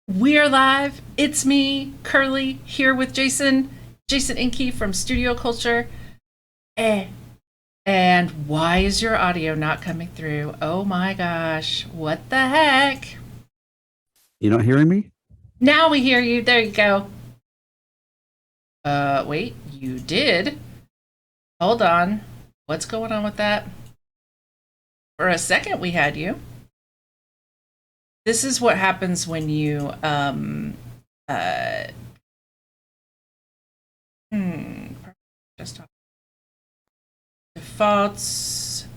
We are live. It's me, Curly, here with Jason Inky from Studio Culture. Eh. And why is your audio not coming through? Oh my gosh, what the heck? You're not hearing me? Now we hear you. There you go. Wait, you did? Hold on. What's going on with that? For a second, we had you. This is what happens when you uh just defaults.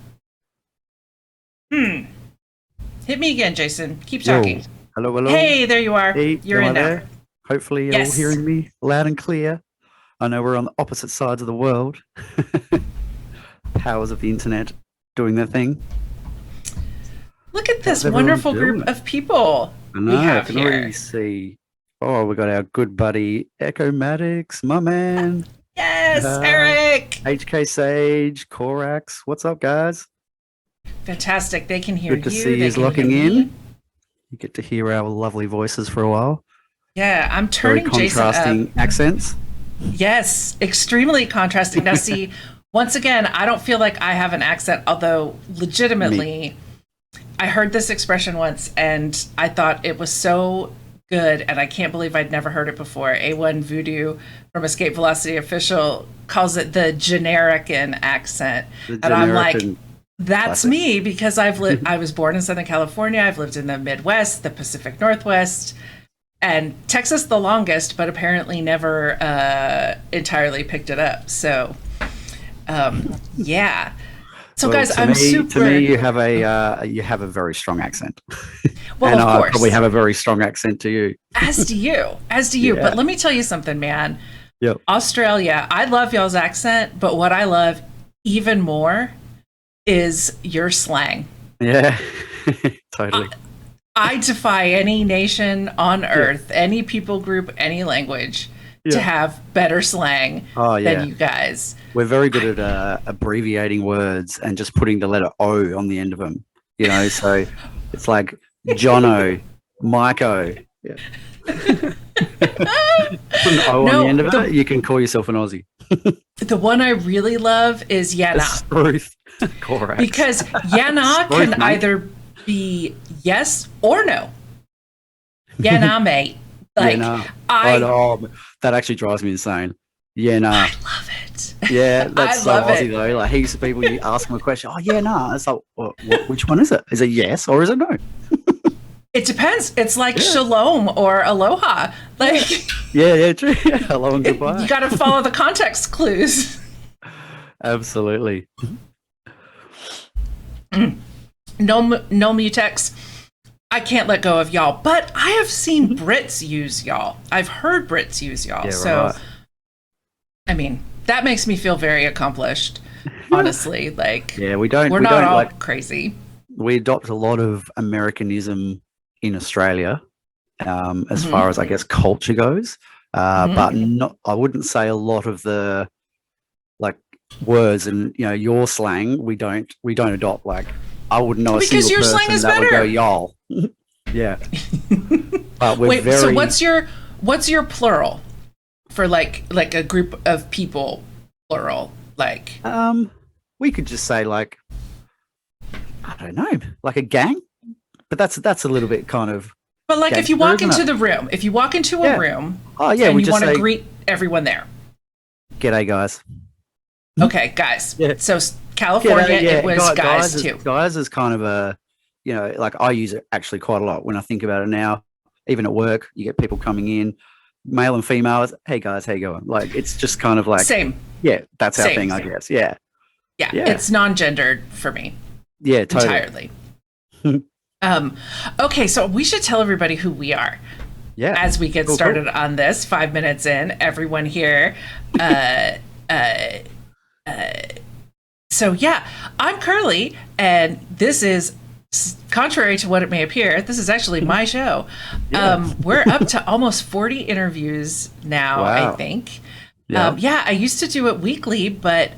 Hit me again, Jason. Keep Yo. talking. Hello, hello. Hey, there you are. Hey, You're am I in now. there? Hopefully you're all Yes. hearing me loud and clear. I know we're on the opposite sides of the world. Powers of the internet doing their thing. Look at this How's everyone wonderful doing? group of people I we know, I have can here. already see. Oh, we got our good buddy Echo Maddox, my man. Yes, Eric. HK Sage, Corax. What's up, guys? Fantastic. They can hear Good to you. see They yous can locking hear me. in. You get to hear our lovely voices for a while. Yeah, I'm Very turning Jason up. contrasting accents. Yes, extremely contrasting. Now, see, once again, I don't feel like I have an accent, although legitimately, I heard this expression once and I thought it was so good, and I can't believe I'd never heard it before. A1 Voodoo from Escape Velocity Official calls it the Generican accent. The And I'm like, generic that's classic. me because I was born in Southern California. I've lived in the Midwest, the Pacific Northwest, and Texas the longest, but apparently never entirely picked it up. So, yeah. So, Well, guys, to I'm me, super. To me, you have a very strong accent, Well, and of I course, probably have a very strong accent to you. as do you, as do you. Yeah. But let me tell you something, man. Yep. Australia, I love y'all's accent, but what I love even more is your slang. Yeah. Totally. I defy any nation on earth, any people group, any language to Yeah. have better slang Oh yeah. than you guys. We're very good at abbreviating words and just putting the letter O on the end of them. You know, so it's like Jono, Maiko. Yeah. Put an O on No, the end of it, you can call yourself an Aussie. The one I really love is Yana. Spruce. Correct. Because Yana Spruce, can mate. either be yes or no. Yana, mate. Like, yeah, nah. I know. That actually drives me insane. Yeah, nah. love it. Yeah, that's I so love Aussie it. though. Like heaps of people, you ask them a question. Oh yeah, nah. It's like, which one is it? Is it yes or is it no? It depends. It's like Yeah. shalom or aloha. Like, Yeah, true. Hello and you goodbye. got to follow the context clues. Absolutely. No mutex. I can't let go of y'all, but I have seen Brits use y'all. I've heard Brits use y'all. Yeah, So, right. I mean, that makes me feel very accomplished. Honestly, like, Yeah, we don't. we're we not don't all like. crazy. We adopt a lot of Americanism in Australia, as Mhm. far as I guess culture goes, Mhm. but not. I wouldn't say a lot of the like words and your slang. We don't adopt like. I wouldn't know a Because single your person slang is that would go better. y'all. Yeah, but we're Wait, very. so what's your plural for like a group of people plural? Like, We could just say like, I don't know, like a gang, but that's a little bit kind of. but like if you Gangster, walk isn't into it? the room, if you walk into Yeah. a room Oh yeah, and we you just want to say, greet everyone there. "G'day, guys." Okay, guys. Yeah. So California, it was guys is, too. guys is kind of a, like I use it actually quite a lot when I think about it now. Even at work, you get people coming in, male and female. It's, hey guys, how you going? Like it's just kind of like, Same. yeah, that's our Same. thing, I guess. Yeah, Yeah, Yeah. it's non-gendered for me yeah, totally. entirely. Okay, so we should tell everybody who we are Yeah, as we get Cool, started on this. 5 minutes in, everyone here. Uh, so yeah, I'm Curly, and this is contrary to what it may appear. This is actually my show. Yeah. We're up to almost 40 interviews now. Wow. I think. Yeah. Yeah, I used to do it weekly, but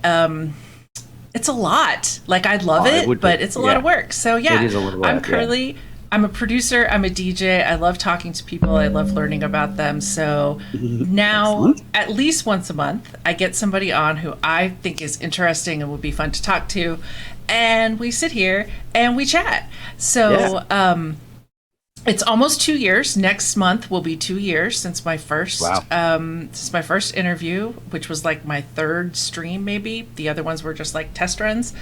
it's a lot. Like I love Oh, it it, would be. but it's a lot of Yeah. work. So yeah, It is a lot of I'm work, yeah. Curly. I'm a producer, I'm a DJ. I love talking to people, I love learning about them. So now, Excellent. at least once a month, I get somebody on who I think is interesting and would be fun to talk to. And we sit here and we chat. Yeah. So it's almost 2 years. Next month will be 2 years Wow. since my first interview, which was like my third stream, maybe. The other ones were just like test runs.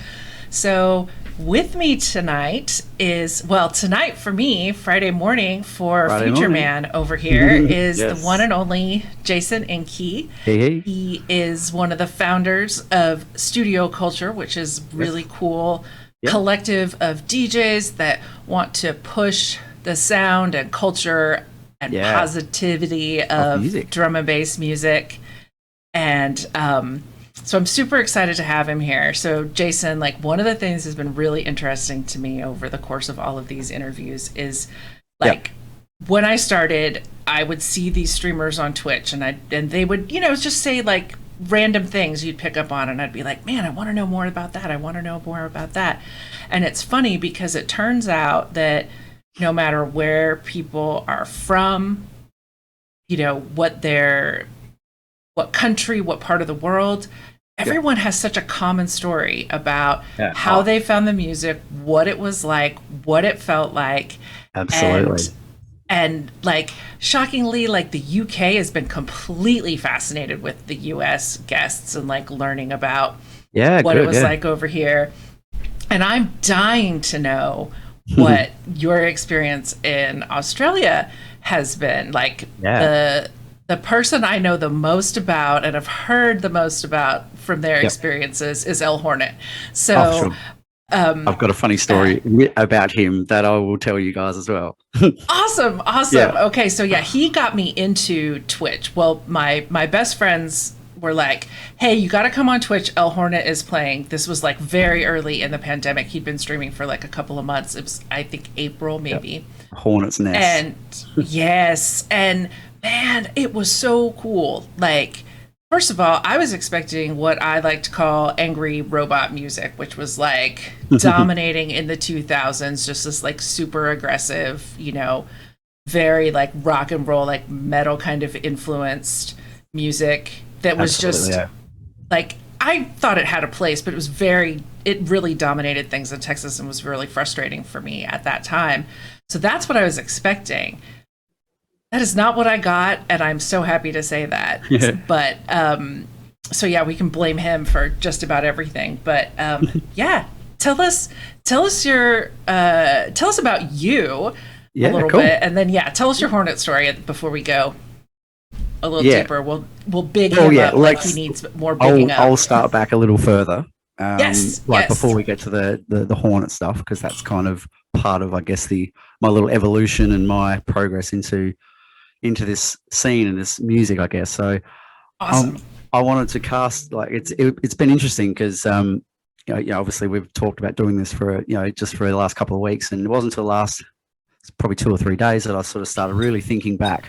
So with me tonight is, well, tonight for me, Friday morning for Friday Future morning. Man over here is the one Yes. and only Jason Inke. Hey, hey. He is one of the founders of Studio Culture, which is really Yes. cool Yeah. collective of DJs that want to push the sound and culture and Yeah. positivity Of of music. drum and bass music. And so I'm super excited to have him here. So Jason, like one of the things that's been really interesting to me over the course of all of these interviews is Yeah. like when I started, I would see these streamers on Twitch and they would, just say like random things you'd pick up on and I'd be like, "Man, I want to know more about that. I want to know more about that." And it's funny because it turns out that no matter where people are from, what country, what part of the world, everyone has such a common story about Yeah. how Oh, they found the music, what it was like, what it felt like, absolutely. and like shockingly, like the UK has been completely fascinated with the US guests and like learning about Yeah, what it good. was Yeah. like over here. And I'm dying to know what your experience in Australia has been. Like Yeah. the person I know the most about and have heard the most about from their Yep. experiences is El Hornet. Oh, So sure. I've got a funny story about him that I will tell you guys as well. awesome, awesome. Yeah. Okay, so yeah, he got me into Twitch. Well, my best friends were like, "Hey, you got to come on Twitch. El Hornet is playing." This was like very early in the pandemic. He'd been streaming for like a couple of months. It was, I think, April maybe. Hornet's Nest. And yes, and man, it was so cool. Like, first of all, I was expecting what I like to call angry robot music, which was like dominating in the 2000s, just this like super aggressive, very like rock and roll, like metal kind of influenced music that was Absolutely, just yeah. like I thought it had a place, but it really dominated things in Texas and was really frustrating for me at that time. So that's what I was expecting. That is not what I got, and I'm so happy to say that. Yeah. But so yeah, we can blame him for just about everything. But yeah, tell us about you Yeah, a little cool. bit, and then yeah, tell us your Hornet story before we go a little Yeah. deeper. We'll big Well, him yeah, up like he let's- needs more bigging I'll up. start back a little further. Yes, Like yes. before we get to the Hornet stuff, because that's kind of part of, I guess, my little evolution and my progress into this scene and this music, I guess. So Awesome. I wanted to cast like it's been interesting because obviously we've talked about doing this for just for the last couple of weeks, and it wasn't until probably 2 or 3 days that I sort of started really thinking back,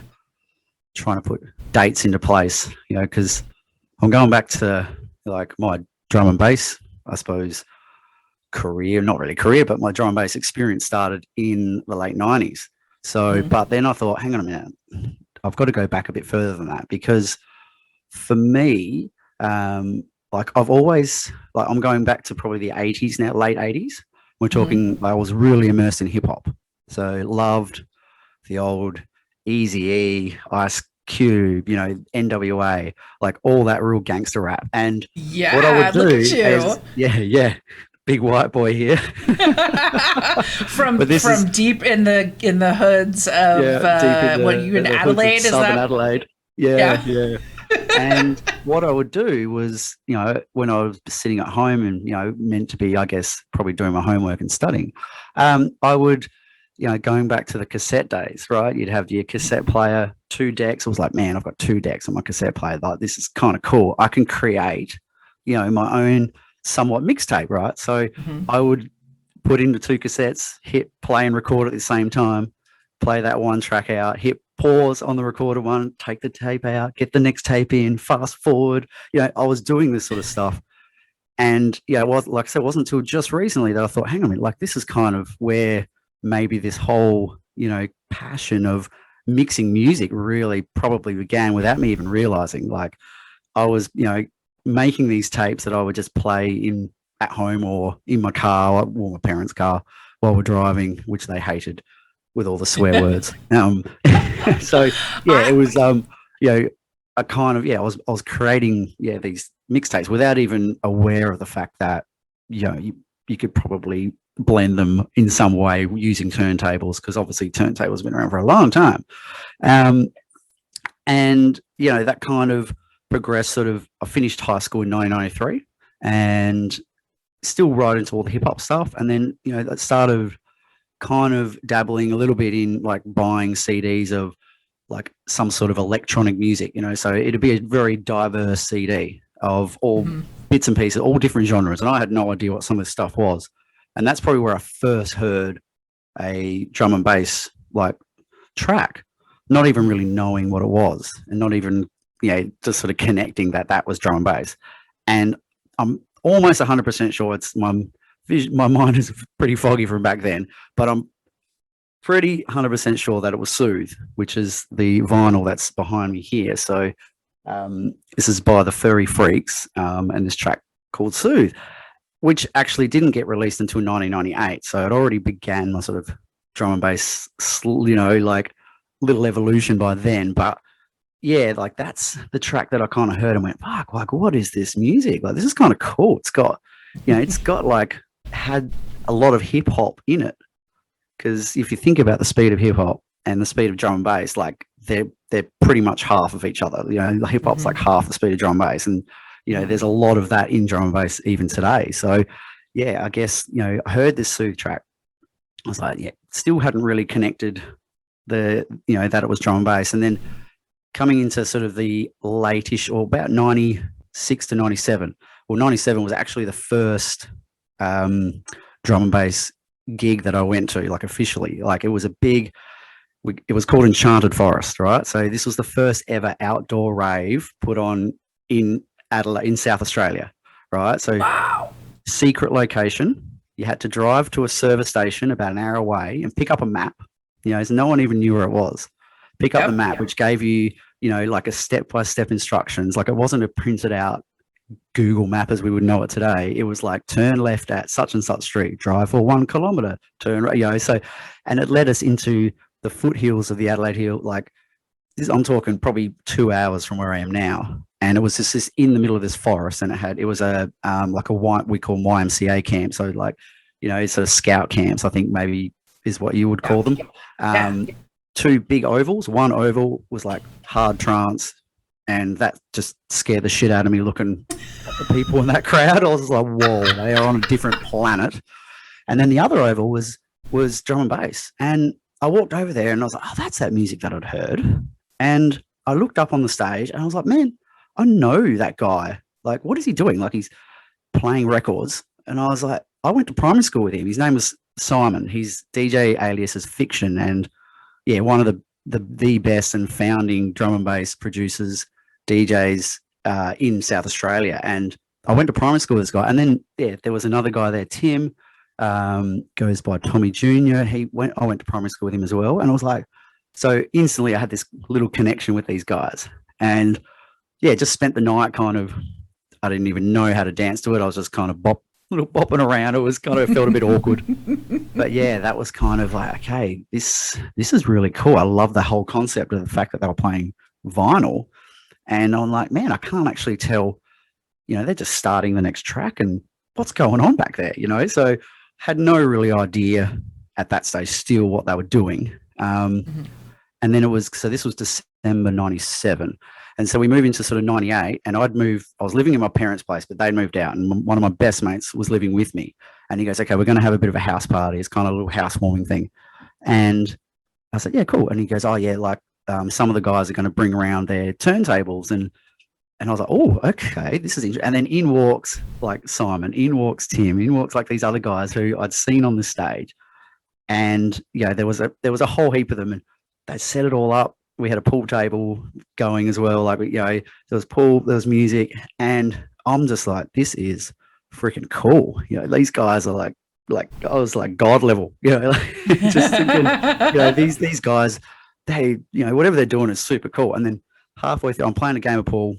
trying to put dates into place, because I'm going back to like my drum and bass, I suppose, career, not really career, but my drum and bass experience started in the late 90s. So, but then I thought, hang on a minute, I've got to go back a bit further than that, because for me, like I've always, like I'm going back to probably the 80s now, late 80s. We're talking, I was really immersed in hip hop. So loved the old Eazy-E, Ice Cube, NWA, like all that real gangster rap. And Yeah, what I would do look at you. is, yeah, big white boy here. from But this is- deep in the hoods of what you in the hoods of Adelaide is Southern that? Adelaide. Yeah. And what I would do was, when I was sitting at home and, meant to be, I guess, probably doing my homework and studying, I would, going back to the cassette days, right? You'd have your cassette player, 2 decks. I was like, man, I've got 2 decks on my cassette player. Like, this is kind of cool. I can create, my own somewhat mixtape, right? So I would put in the 2 cassettes, hit play and record at the same time, play that one track out, hit pause on the recorded one, take the tape out, get the next tape in, fast forward. I was doing this sort of stuff. And like I said, it wasn't until just recently that I thought, hang on a minute, like this is kind of where maybe this whole, passion of mixing music really probably began without me even realizing. Like I was, making these tapes that I would just play in at home or in my car, or my parents' car while we're driving, which they hated with all the swear words. So yeah, it I was, a kind of, I was creating, these mixtapes without even aware of the fact that, you could probably blend them in some way using turntables, because obviously turntables have been around for a long time. Um, and that kind of progressed. Sort of, I finished high school in 1993, and still right into all the hip hop stuff. And then that started kind of dabbling a little bit in like buying CDs of like some sort of electronic music. So it'd be a very diverse CD of all mhm. bits and pieces, all different genres, and I had no idea what some of this stuff was. And that's probably where I first heard a drum and bass like track, not even really knowing what it was, and not even just sort of connecting that that was drum and bass. And I'm almost 100% sure it's my mind is pretty foggy from back then, but I'm pretty 100% sure that it was Soothe, which is the vinyl that's behind me here. So this is by the Furry Freaks, and this track called Soothe, which actually didn't get released until 1998. So it already began my sort of drum and bass, like little evolution by then. But yeah, like that's the track that I kind of heard and went, fuck, like what is this music? Like this is kind of cool. It's got, it's got like had a lot of hip hop in it. Because if you think about the speed of hip hop and the speed of drum and bass, like they're pretty much half of each other. Hip hop's like half the speed of drum and bass, and there's a lot of that in drum and bass even today. So yeah, I guess I heard this Soothe track. I was like, yeah, still hadn't really connected the that it was drum and bass, and then coming into sort of the late-ish or about 96 to 97. Well, 97 was actually the first drum and bass gig that I went to, like officially. Like it was a big, it was called Enchanted Forest, right? So this was the first ever outdoor rave put on in Adelaide, in South Australia, right? So Wow. secret location. You had to drive to a service station about an hour away and pick up a map. So no one even knew where it was. Pick up the map, which gave you, like a step-by-step instructions. Like it wasn't a printed out Google map as we would know it today. It was like turn left at such and such street, drive for 1 kilometer, turn right, so, and it led us into the foothills of the Adelaide Hill. Like I'm talking probably 2 hours from where I am now. And it was just this in the middle of this forest, and it was a like a we call YMCA camp. So like, sort of scout camps, I think maybe is what you would call them. Two big ovals. One oval was like hard trance, and that just scared the shit out of me looking at the people in that crowd. I was like, whoa, they are on a different planet. And then the other oval was drum and bass. And I walked over there and I was like, oh, that's that music that I'd heard. And I looked up on the stage and I was like, man, I know that guy. Like, what is he doing? Like, he's playing records. And I was like, I went to primary school with him. His name was Simon. His DJ alias is Fiction. And yeah, one of the best and founding drum and bass producers, DJs in South Australia. And I went to primary school with this guy. And then there was another guy there, Tim, goes by Tommy Jr. I went to primary school with him as well. And I was like, so instantly I had this little connection with these guys. And yeah, just spent the night kind of, I didn't even know how to dance to it. I was just kind of bopping around. It was kind of felt a bit awkward. But yeah, that was kind of like, okay, this is really cool. I love the whole concept of the fact that they were playing vinyl. And I'm like, man, I can't actually tell, they're just starting the next track and what's going on back there, So had no really idea at that stage still what they were doing. And then this was December 97. And so we moved into sort of 98, and I was living in my parents' place, but they'd moved out, and one of my best mates was living with me. And he goes, okay, we're going to have a bit of a house party. It's kind of a little housewarming thing. And I said, yeah, cool. And he goes, oh yeah, like some of the guys are going to bring around their turntables. And I was like, oh, okay, this is interesting. And then in walks like Simon, in walks Tim, in walks like these other guys who I'd seen on the stage. And there was a whole heap of them, and they set it all up. We had a pool table going as well. Like, there was pool, there was music, and I'm just like, this is freaking cool. These guys are like like I was like God level, like, just thinking, these guys, they, whatever they're doing is super cool. And then halfway through, I'm playing a game of pool.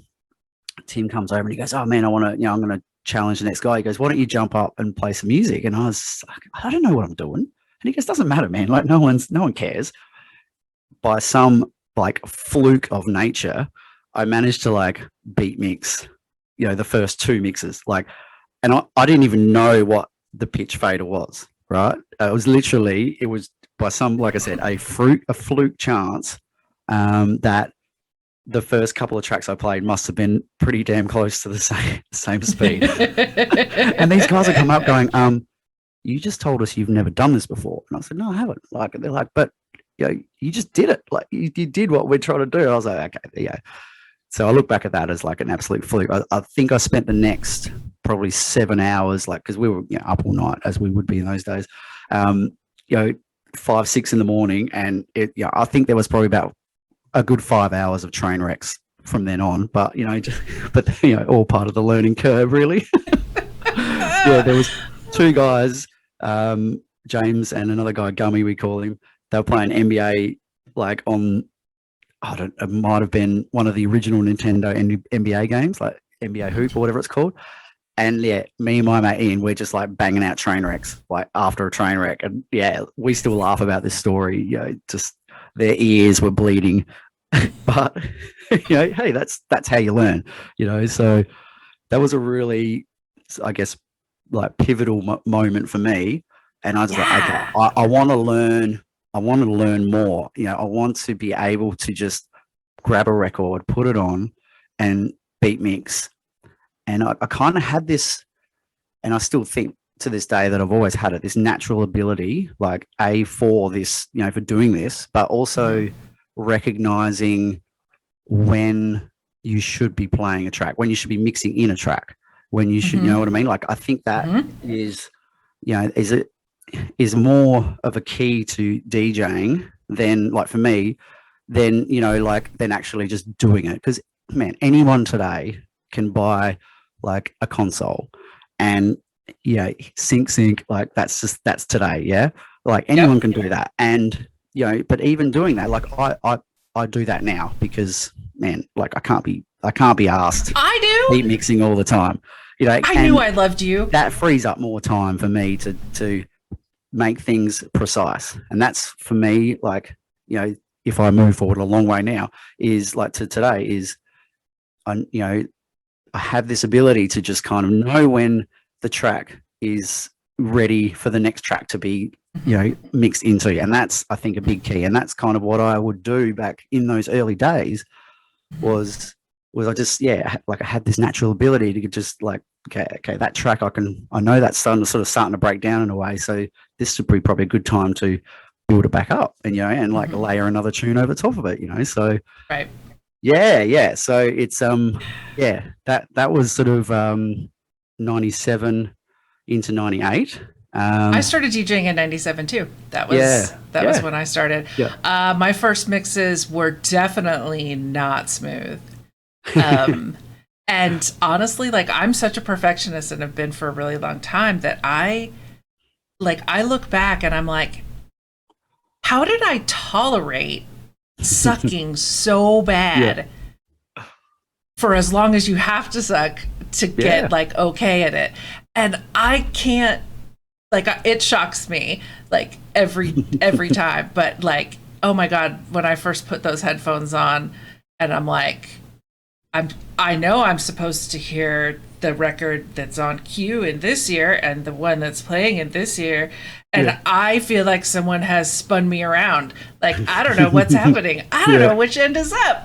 Tim comes over and he goes, "Oh man, I want to, I'm going to challenge the next guy." He goes, "Why don't you jump up and play some music?" And I was like, "I don't know what I'm doing." And he goes, "Doesn't matter, man. Like no one cares." By some like fluke of nature, I managed to like beat mix, the first two mixes. Like, and I didn't even know what the pitch fader was, right? It was by some, like I said, a fluke chance that the first couple of tracks I played must have been pretty damn close to the same speed. And these guys are coming up going, "You just told us you've never done this before." And I said, "No, I haven't." Like, they're like, "But you just did it. Like you did what we're trying to do." I was like, "Okay, yeah." So I look back at that as like an absolute fluke. I think I spent the next probably 7 hours, like, because we were up all night as we would be in those days, 5, 6 in the morning. And I think there was probably about a good 5 hours of train wrecks from then on, but all part of the learning curve, really. There was two guys, James and another guy, Gummy, we call him. They were playing NBA, like on, it might have been one of the original Nintendo NBA games, like NBA Hoop or whatever it's called. And me and my mate Ian, we're just like banging out train wrecks, like after a train wreck. And we still laugh about this story. Just their ears were bleeding, but hey, that's how you learn. So that was a really, I guess, like pivotal moment for me. And I was like, okay, I want to learn. I want to learn more. I want to be able to just grab a record, put it on, and beat mix. And I kind of had this, and I still think to this day that I've always had it, this natural ability, like for this, for doing this, but also recognizing when you should be playing a track, when you should be mixing in a track, when you should, you know what I mean? Like, I think that is more of a key to DJing than, like, for me, than actually just doing it. Because, man, anyone today can buy like a console and sync, like that's today. Like anyone can do that. And but even doing that, like I do that now because, man, like I can't be asked I keep mixing all the time. I knew I loved you. That frees up more time for me to make things precise. And that's, for me, like, if I move forward a long way now, is like to today is I have this ability to just kind of know when the track is ready for the next track to be, mixed into. And that's, I think, a big key. And that's kind of what I would do back in those early days was I just, like I had this natural ability to just like, okay, that track I know that's starting to break down in a way. So this would be probably a good time to build it back up and, and like layer another tune over top of it, so. Right. Yeah. So it's that was sort of 97 into 98. I started DJing in 97 too. That was when I started. Yeah. My first mixes were definitely not smooth. And honestly, like, I'm such a perfectionist and have been for a really long time that I look back and I'm like, how did I tolerate sucking so bad for as long as you have to suck to get like okay at it? And I can't, like, it shocks me like every time, but like, oh my God, when I first put those headphones on and I'm like, I know I'm supposed to hear the record that's on cue in this year and the one that's playing in this year, and I feel like someone has spun me around. Like, I don't know what's happening. I don't know which end is up.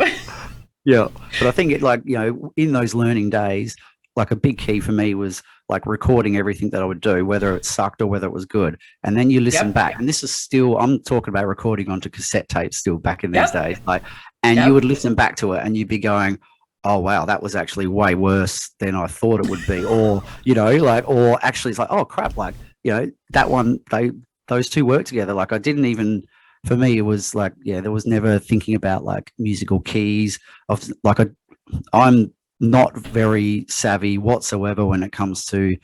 Yeah, but I think it, like, in those learning days, like a big key for me was like recording everything that I would do, whether it sucked or whether it was good. And then you listen back, and this is still, I'm talking about recording onto cassette tapes still back in those days. Like, and you would listen back to it and you'd be going, oh wow, that was actually way worse than I thought it would be. Or, or actually it's like, oh crap, like, that one, those two work together. Like, I didn't even, for me, it was like, there was never thinking about like musical keys of like, I'm not very savvy whatsoever when it comes to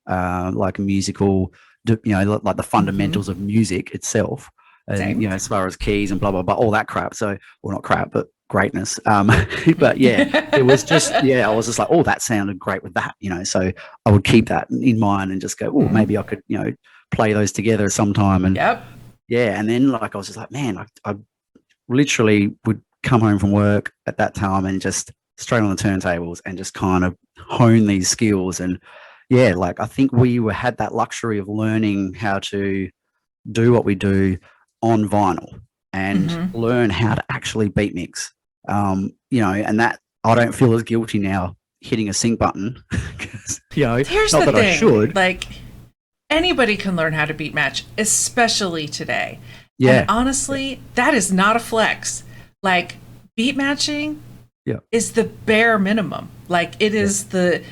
like musical like the fundamentals of music itself, and Same. as far as keys and blah blah blah, all that crap. So, well, not crap, but greatness. But yeah, it was just I was just like, oh, that sounded great with that. So I would keep that in mind and just go, oh, maybe I could play those together sometime. And Yep. yeah, and then like I was just like, man, I literally would come home from work at that time and just straight on the turntables and just kind of hone these skills. And yeah, like I think we had that luxury of learning how to do what we do on vinyl and learn how to actually beat mix. And that I don't feel as guilty now hitting a sync button because Here's not the that thing. I should. Like, anybody can learn how to beat match, especially today. Yeah. And honestly, that is not a flex. Like, beat matching is the bare minimum. Like, it is the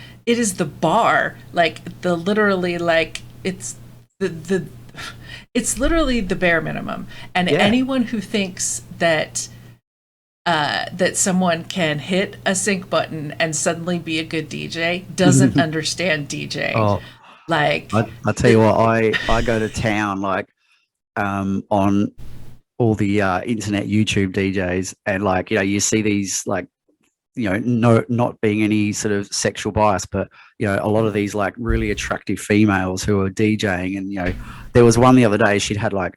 bar. Like, the literally, like, it's it's literally the bare minimum. And anyone who thinks that that someone can hit a sync button and suddenly be a good DJ doesn't understand DJing. Oh, like, I tell you what, I go to town like on all the internet YouTube DJs, and like you see these like no, not being any sort of sexual bias, but a lot of these like really attractive females who are DJing, and there was one the other day, she'd had like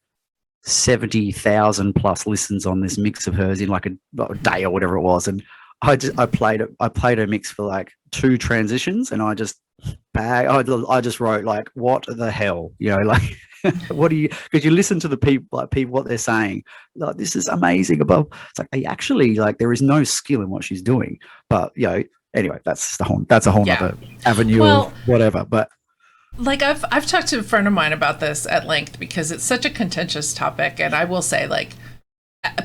70,000 plus listens on this mix of hers in like a day or whatever it was, and I played her mix for like 2 transitions, and I just wrote like, what the hell, like what do you, because you listen to the people what they're saying, like, this is amazing above, it's like, actually, like, there is no skill in what she's doing, but anyway, that's a whole other avenue of whatever. But like, I've talked to a friend of mine about this at length because it's such a contentious topic, and I will say, like,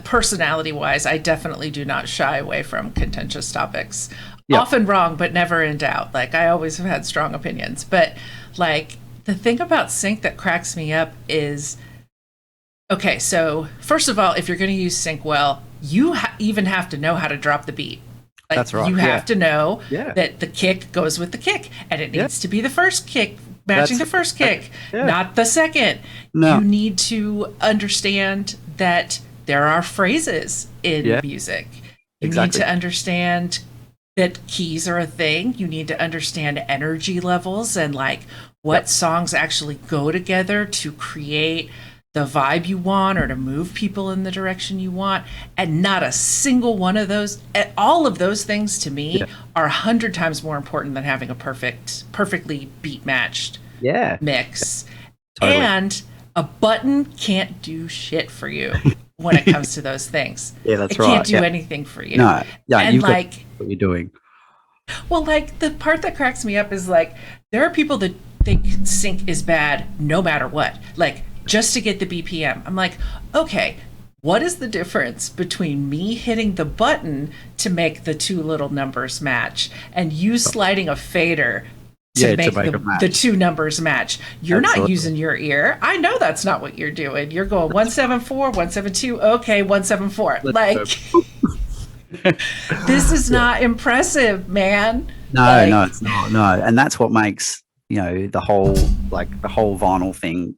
personality wise, I definitely do not shy away from contentious topics. Often wrong, but never in doubt. Like, I always have had strong opinions, but like, the thing about sync that cracks me up is, okay, so first of all, if you're going to use sync well, you even have to know how to drop the beat. Like, that's right. You have to know that the kick goes with the kick, and it needs to be the first kick, matching the first kick, not the second. No. You need to understand that there are phrases in music. You need to understand that keys are a thing. You need to understand energy levels and like what songs actually go together to create the vibe you want or to move people in the direction you want. And not a single one of those, all of those things to me are 100 times more important than having a perfectly beat matched mix. Totally. And a button can't do shit for you when it comes to those things. That's it right. It can't do anything for you. No, and you've like, got what you're doing. Well, like, the part that cracks me up is like, there are people that think sync is bad no matter what, like, just to get the BPM. I'm like, okay, what is the difference between me hitting the button to make the 2 little numbers match and you sliding a fader to make the 2 numbers match? You're not using your ear. I know that's not what you're doing. You're going 174, 172, okay, 174. Like, this is not impressive, man. No, it's not. No, and that's what makes the whole vinyl thing,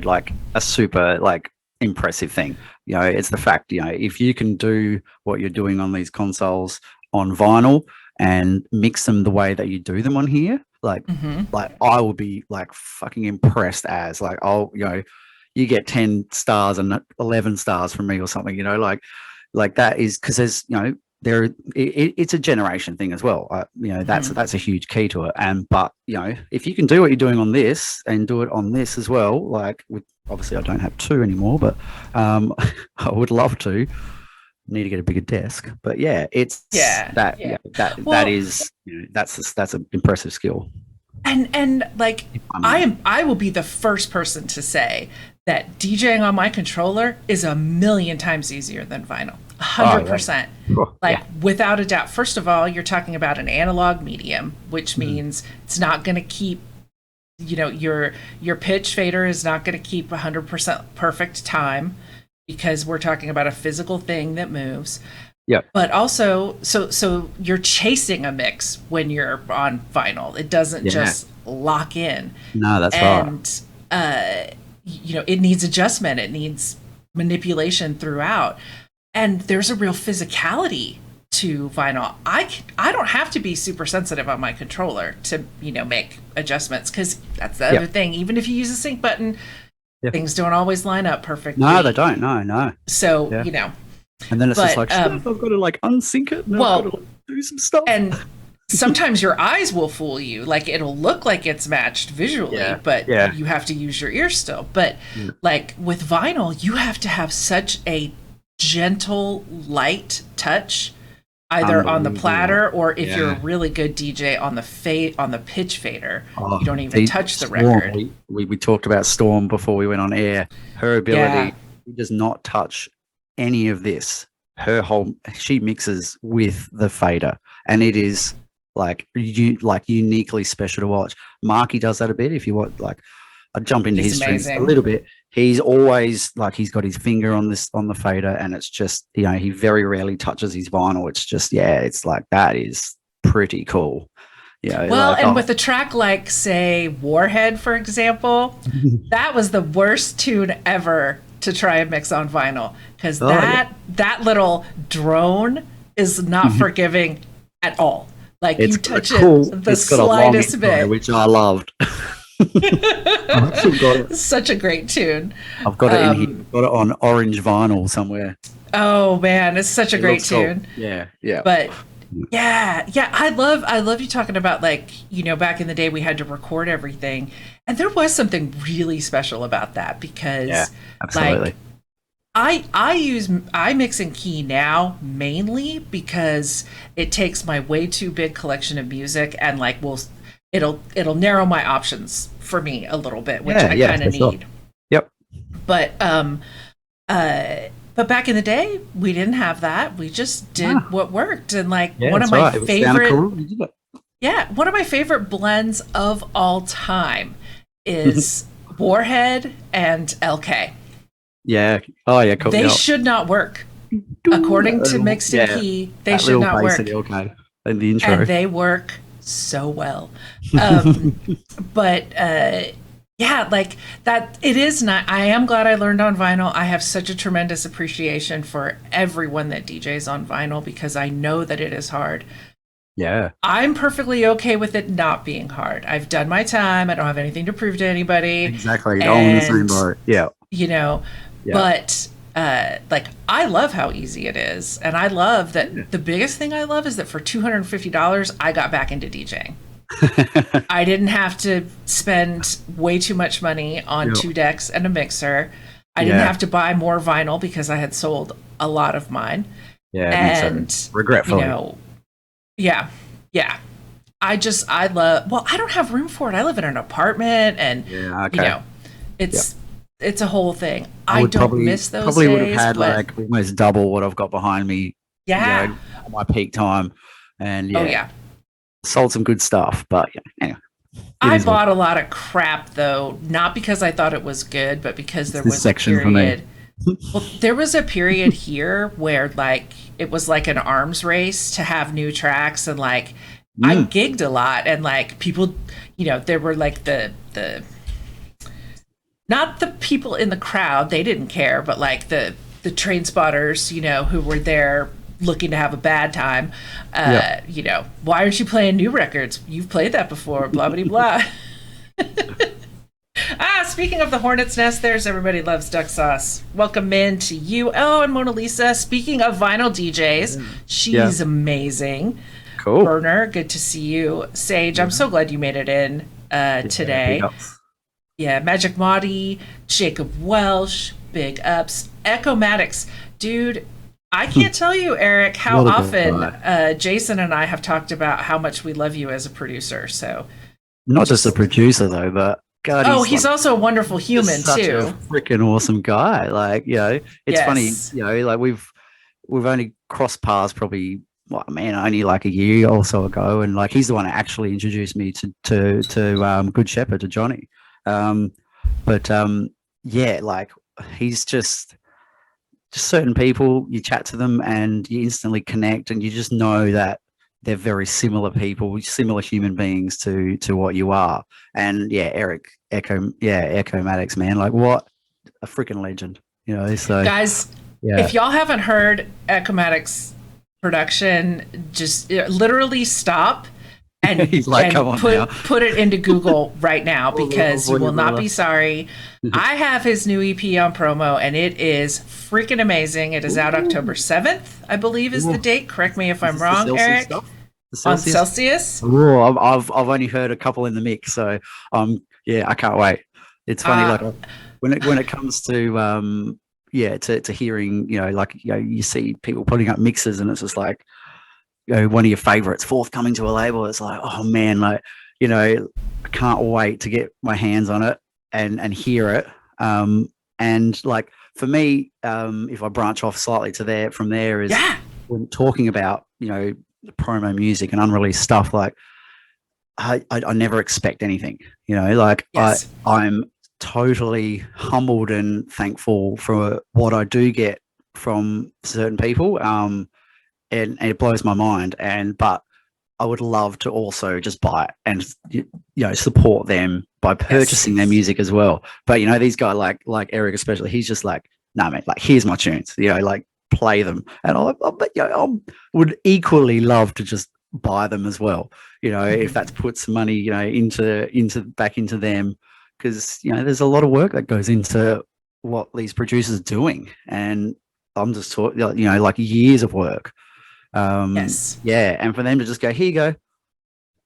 like a super like impressive thing. It's the fact, if you can do what you're doing on these consoles on vinyl and mix them the way that you do them on here, like I will be like fucking impressed, as like, you get 10 stars and 11 stars from me or something, like that is because there's it's a generation thing as well. That's a huge key to it. And but if you can do what you're doing on this and do it on this as well, like obviously I don't have 2 anymore, but I would love to. Need to get a bigger desk, but it's that is that's an impressive skill. And like, I will be the first person to say that DJing on my controller is a million times easier than vinyl. 100%. Like, without a doubt. First of all, you're talking about an analog medium, which means it's not going to keep, your pitch fader is not going to keep 100% perfect time, because we're talking about a physical thing that moves. Yeah. But also, so you're chasing a mix when you're on vinyl. It doesn't just lock in. No, that's right. it needs adjustment, it needs manipulation throughout, and there's a real physicality to vinyl. I don't have to be super sensitive on my controller to make adjustments, because that's the other thing. Even if you use a sync button, things don't always line up perfectly. No, they don't. No. So and then it's just like, I've got to like unsync it. And well, I've got to like, do some stuff. And sometimes your eyes will fool you. Like, it'll look like it's matched visually, but you have to use your ears still. But like with vinyl, you have to have such a gentle, light touch, either on the platter, or if you're a really good DJ, on the pitch fader. You don't even touch the record. We talked about Storm before we went on air. Her ability does not touch any of this. She mixes with the fader, and it is like uniquely special to watch. Marky does that a bit. If you want, like, I jump into his strings a little bit. He's always like, he's got his finger on the fader, and it's just, he very rarely touches his vinyl. It's just, it's like, that is pretty cool. Well, like, and with a track like, say, Warhead, for example, that was the worst tune ever to try and mix on vinyl, because that little drone is not forgiving at all. Like, you touch the slightest bit, which I loved. I've still got it. Such a great tune. I've got it in here. I've got it on orange vinyl somewhere. Oh man, it's such a great tune. Cool. Yeah. But I love you talking about, like, back in the day we had to record everything, and there was something really special about that, because absolutely. Like, I mix in key now mainly because it takes my way too big collection of music, and like it'll narrow my options for me a little bit, which I kind of need. Sure. Yep. But back in the day, we didn't have that. We just did what worked. And like, one of my favorite one of my favorite blends of all time is Warhead and LK. Yeah. Oh yeah, cool. They should not work. According to Mixed in Key, they should not work. In the intro. And they work so well. But like that, it is not. I am glad I learned on vinyl. I have such a tremendous appreciation for everyone that DJs on vinyl, because I know that it is hard. Yeah. I'm perfectly okay with it not being hard. I've done my time. I don't have anything to prove to anybody. Exactly. All in the same boat. Yeah. But like, I love how easy it is, and I love that. The biggest thing I love is that for $250, I got back into DJing. I didn't have to spend way too much money on 2 decks and a mixer. I didn't have to buy more vinyl because I had sold a lot of mine. Yeah, and regretfully. I love. Well, I don't have room for it. I live in an apartment, and it's a whole thing. I don't miss those probably days. Would have had like almost double what I've got behind me. Yeah, at my peak time, and sold some good stuff. But anyway, I bought a lot of crap, though, not because I thought it was good, but because there was a period. For me. Well, there was a period here where like it was like an arms race to have new tracks, and like I gigged a lot, and like people, there were like the not the people in the crowd, they didn't care, but like the train spotters, who were there looking to have a bad time. Why aren't you playing new records? You've played that before, blah, blah, blah. Speaking of the Hornet's Nest, there's Everybody Loves Duck Sauce. Welcome in to you. Oh, and Mona Lisa. Speaking of vinyl DJs, she's amazing. Cool. Burner, good to see you. Sage, I'm so glad you made it in today. Magic Maudie, Jacob Welsh, big ups. Echo Maddox. Dude, I can't tell you, Eric, how often Jason and I have talked about how much we love you as a producer. So, not just a producer though, but God, he's also a wonderful human such too. A freaking awesome guy. Like, it's funny. Like we've only crossed paths probably, only like a year or so ago, and like he's the one that actually introduced me to Good Shepherd, to Johnny. Like he's just certain people, you chat to them and you instantly connect, and you just know that they're very similar people, similar human beings to what you are. And yeah, Echo Maddox, man, like what a freaking legend, you know. So Guys, yeah, if y'all haven't heard Echomatic's production, just literally stop he's like, come and on now. put it into Google right now, Oh, because you will not brother. be sorry. I have his new EP on promo, and it is freaking amazing. It is out October Ooh, 7th, I believe is the ooh. date. Correct me if Is I'm this the wrong, Celsius Eric. stuff? The On Celsius? Celsius. Oh, I've only heard a couple in the mix, so yeah, I can't wait. It's funny, like Uh, when it comes to yeah, to hearing, you know, like, you know, you see people putting up mixes and it's just like, you know, one of your favorites forthcoming to a label. It's like, oh man, like, you know, I can't wait to get my hands on it and hear it. And like for me, if I branch off slightly to there from there is yeah. when talking about, you know, promo music and unreleased stuff, like I never expect anything, you know, like Yes. I'm totally humbled and thankful for what I do get from certain people. And it blows my mind. But I would love to also just buy it and, you know, support them by Yes. purchasing their music as well. But you know, these guys like Eric especially, he's just like, nah, mate, like here's my tunes, you know, like play them, and I bet, you know, I would equally love to just buy them as well. You know, if that's put some money, you know, into back into them, because you know, there's a lot of work that goes into what these producers are doing, and I'm just talking, you know, like years of work. Yes. Yeah, and for them to just go, here you go.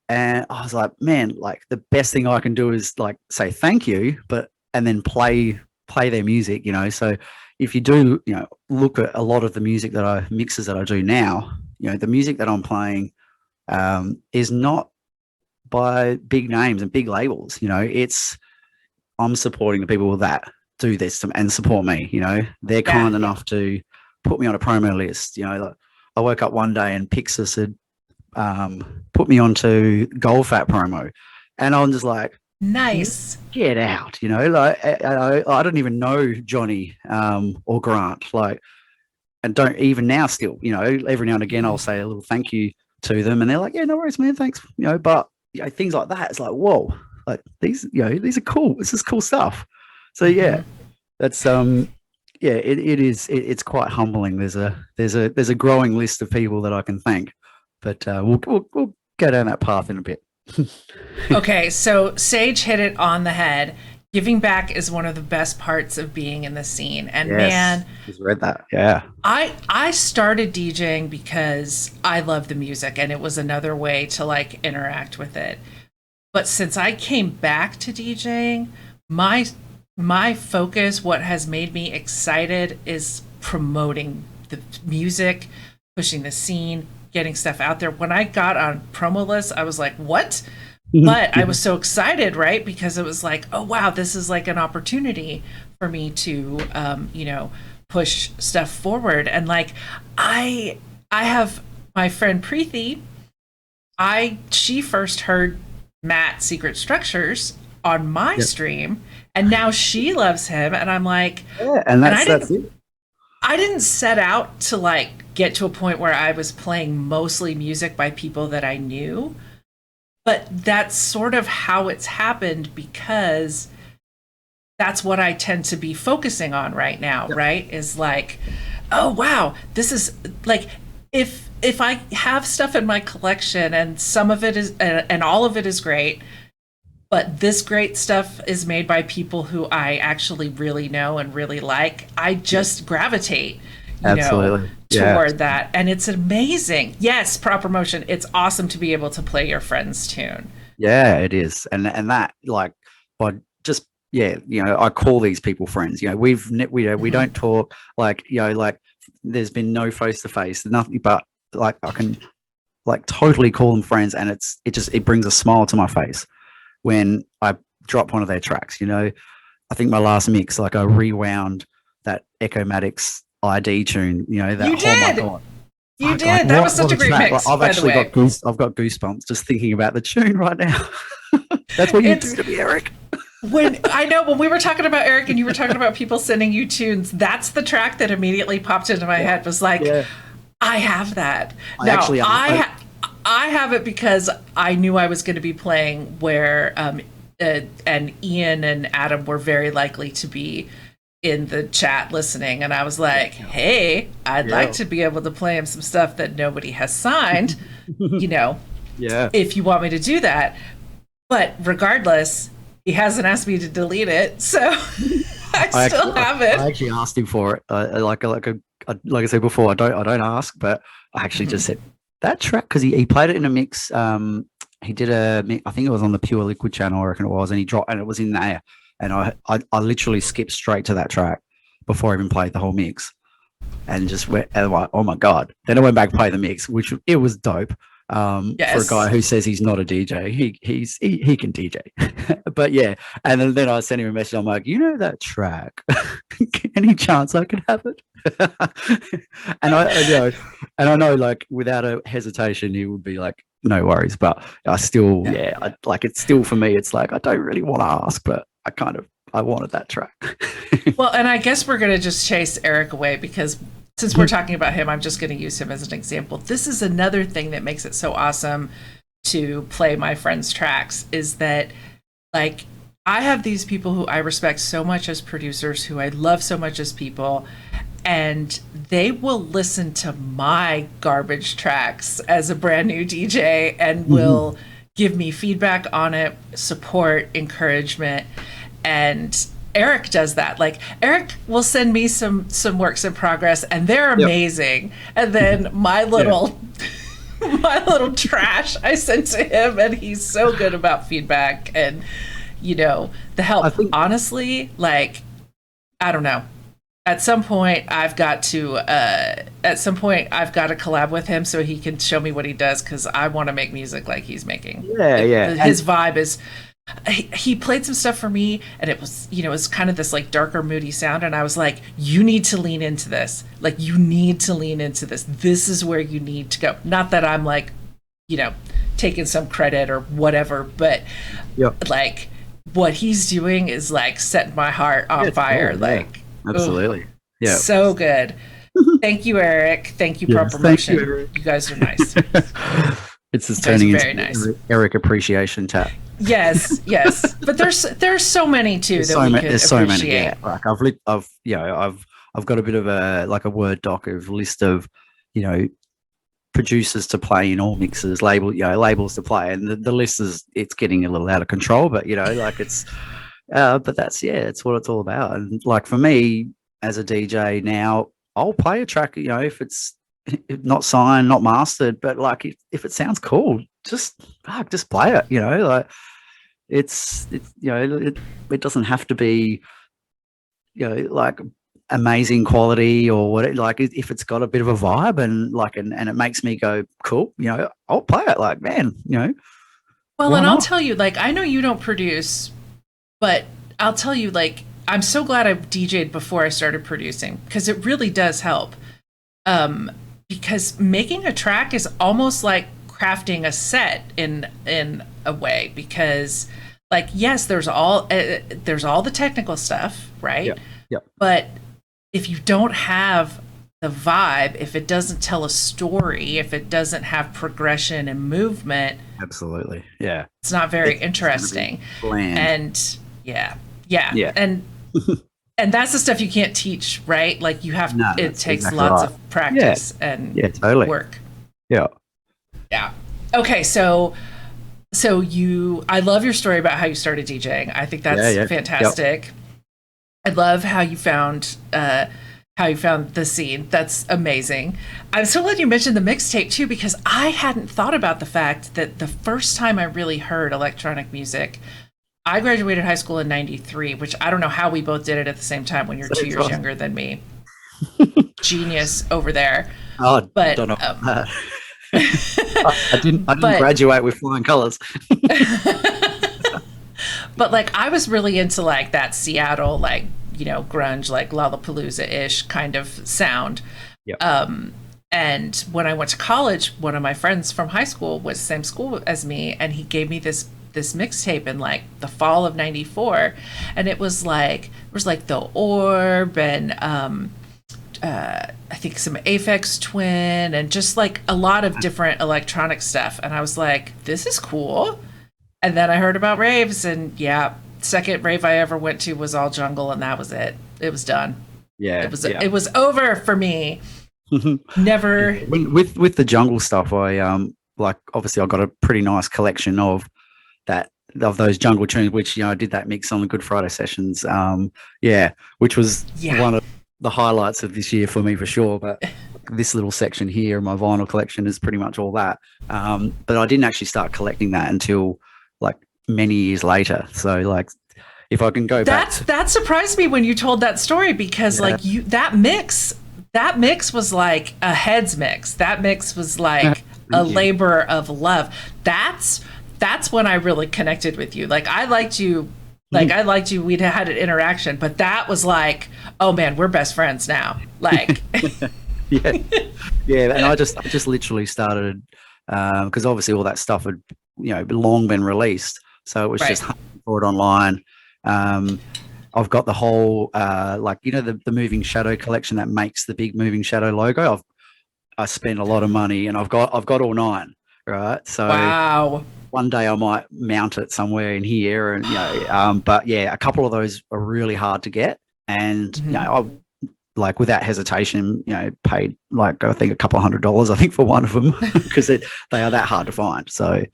And I was like, man, like the best thing I can do is like say thank you, but and then play their music, you know. So if you do, you know, look at a lot of the music that I mixes that I do now, you know, the music that I'm playing is not by big names and big labels. You know, it's I'm supporting the people that do this and support me. You know, they're Yeah. kind enough to put me on a promo list. You know, like, I woke up one day and Pixar had put me onto Goldfat promo, and I'm just like, Nice. get out, you know, like I don't even know Johnny or Grant, like, and don't even now still, you know, every now and again I'll say a little thank you to them, and they're like, yeah, no worries, man, thanks, you know. But you know, things like that, it's like, whoa, like these, you know, these are cool. This is cool stuff. So yeah, Mhm. that's yeah, it's quite humbling. There's a growing list of people that I can thank, but we'll go down that path in a bit. Okay, so Sage hit it on the head. Giving back is one of the best parts of being in the scene. And Yes, man, just read that. Yeah. I started DJing because I love the music and it was another way to like interact with it. But since I came back to DJing, my my focus, what has made me excited, is promoting the music, pushing the scene, getting stuff out there. When I got on promo lists, I was like, "What?" But I was so excited, right? Because it was like, "Oh wow, this is like an opportunity for me to, push stuff forward." And like, I have my friend Preeti. I She first heard Matt Secret Structures on my Yep. stream, and now she loves him, and I'm like, Yeah, and and that's it. I didn't set out to like get to a point where I was playing mostly music by people that I knew, but that's sort of how it's happened, because that's what I tend to be focusing on right now, Yep. right? Is like, oh wow, this is like, if I have stuff in my collection and some of it is and all of it is great, but this great stuff is made by people who I actually really know and really like, I Yep. just gravitate, Absolutely. Yeah. toward that. And it's amazing. Yes, prop motion. It's awesome to be able to play your friend's tune. Yeah, it is. And that, like, by just, yeah, you know, I call these people friends. You know, we Mhm. don't talk, like, you know, like there's been no face to face, nothing, but like I can like totally call them friends, and it brings a smile to my face when I drop one of their tracks. You know, I think my last mix, like I rewound that Echo Maddox ID tune, you know, that, You oh my did. God. You Like did. That was what such a a great track. Like, mix, I've by the actually way. I've got goosebumps just thinking about the tune right now. That's what you do It's to me, Eric. when I know when we were talking about Eric and you were talking about people sending you tunes, that's the track that immediately popped into my Yeah. head, was like, Yeah. I have that. I Now, actually I have it because I knew I was going to be playing where, and Ian and Adam were very likely to be in the chat listening. And I was like, hey, I'd Yeah. like to be able to play him some stuff that nobody has signed, you know, Yeah. if you want me to do that. But regardless, he hasn't asked me to delete it. So I still have it. I actually asked him for it. Like I said before, I don't ask, but I actually just said that track because he played it in a mix. He did I think it was on the Pure Liquid channel, I reckon it was, and he dropped, and it was in there, and I literally skipped straight to that track before I even played the whole mix, and just went, and I'm like, oh my god! Then I went back and played the mix, which it was dope. For a guy who says he's not a DJ, he can DJ. But yeah, and then I sent him a message. I'm like, you know that track? Any chance I could have it? And I know, like without a hesitation, he would be like, no worries. But I still, it's still for me. It's like I don't really want to ask, but I wanted that track. Well, and I guess we're gonna just chase Eric away because since we're talking about him, I'm just going to use him as an example. This is another thing that makes it so awesome to play my friends' tracks is that, like, I have these people who I respect so much as producers, who I love so much as people, and they will listen to my garbage tracks as a brand new DJ and will give me feedback on it, support, encouragement, and Eric does that. Like Eric will send me some works in progress and they're amazing. And then my little my little trash I sent to him, and he's so good about feedback and the help. Honestly, like I don't know. At some point I've got to collab with him so he can show me what he does, because I want to make music like he's making. His vibe is he played some stuff for me, and it was it was kind of this like darker, moody sound, and I was like, you need to lean into this. Like, you need to lean into this. This is where you need to go. Not that I'm like taking some credit or whatever, but like what he's doing is like setting my heart on fire. Cool, like absolutely. Yeah, so good. Thank you, Eric. Thank you, Pro Promotion. You guys are nice. It's just turning into nice. Eric appreciation tap. Yes. But there's so many too that we could appreciate. So many. Yeah. Like I've got a bit of a Word doc of list of producers to play in all mixes, labels to play, and the list it's getting a little out of control. But it's but that's it's what it's all about. And like for me as a DJ now, I'll play a track if it's not signed, not mastered, but like if it sounds cool, just play it. Like it doesn't have to be like amazing quality or what. Like if it's got a bit of a vibe and it makes me go cool, I'll play it. Like, man, well, and I'll tell you, like, I know you don't produce, but I'll tell you, like, I'm so glad I DJ'd before I started producing, because it really does help. Because making a track is almost like crafting a set in a way, because like, yes, there's all the technical stuff, right? Yeah. But if you don't have the vibe, if it doesn't tell a story, if it doesn't have progression and movement, absolutely, yeah, it's not very interesting. And yeah. And that's the stuff you can't teach, right? Like you have, it takes exactly lots of practice and totally. work. Yeah. Okay, so I love your story about how you started DJing. I think that's fantastic. Yep. I love how you found the scene. That's amazing. I'm so glad you mentioned the mixtape too, because I hadn't thought about the fact that the first time I really heard electronic music, I graduated high school in 93, which I don't know how we both did it at the same time when you're 2 years younger than me. Genius over there. Oh, but don't know. I didn't graduate with flying colors. But like I was really into like that Seattle, like, grunge, like Lollapalooza-ish kind of sound. Yep. And when I went to college, one of my friends from high school was the same school as me, and he gave me this mixtape in like the fall of 94, and it was like The Orb and I think some Aphex Twin and just like a lot of different electronic stuff. And I was like, this is cool. And then I heard about raves, and yeah, second rave I ever went to was all jungle, and that was it. It was done. Yeah, yeah. It was over for me. Never. With the jungle stuff, I like obviously I got a pretty nice collection of those jungle tunes, which I did that mix on the Good Friday sessions. Yeah, which was one of the highlights of this year for me for sure. But this little section here, my vinyl collection, is pretty much all that. But I didn't actually start collecting that until like many years later. So like, if I can go back, that surprised me when you told that story, because like that mix was like a heads mix. That mix was like a labor of love. That's when I really connected with you. Like I liked you. Like I liked you. We'd had an interaction, but that was like, oh man, we're best friends now. Like, yeah. And I just literally started because obviously all that stuff had long been released, so it was just hunting for it online. I've got the whole like the Moving Shadow collection that makes the big Moving Shadow logo. I spent a lot of money, and I've got all 9. Right, so wow. One day I might mount it somewhere in here, and but yeah, a couple of those are really hard to get, and I like without hesitation, paid like I think a couple of $100 I think for one of them because they are that hard to find. So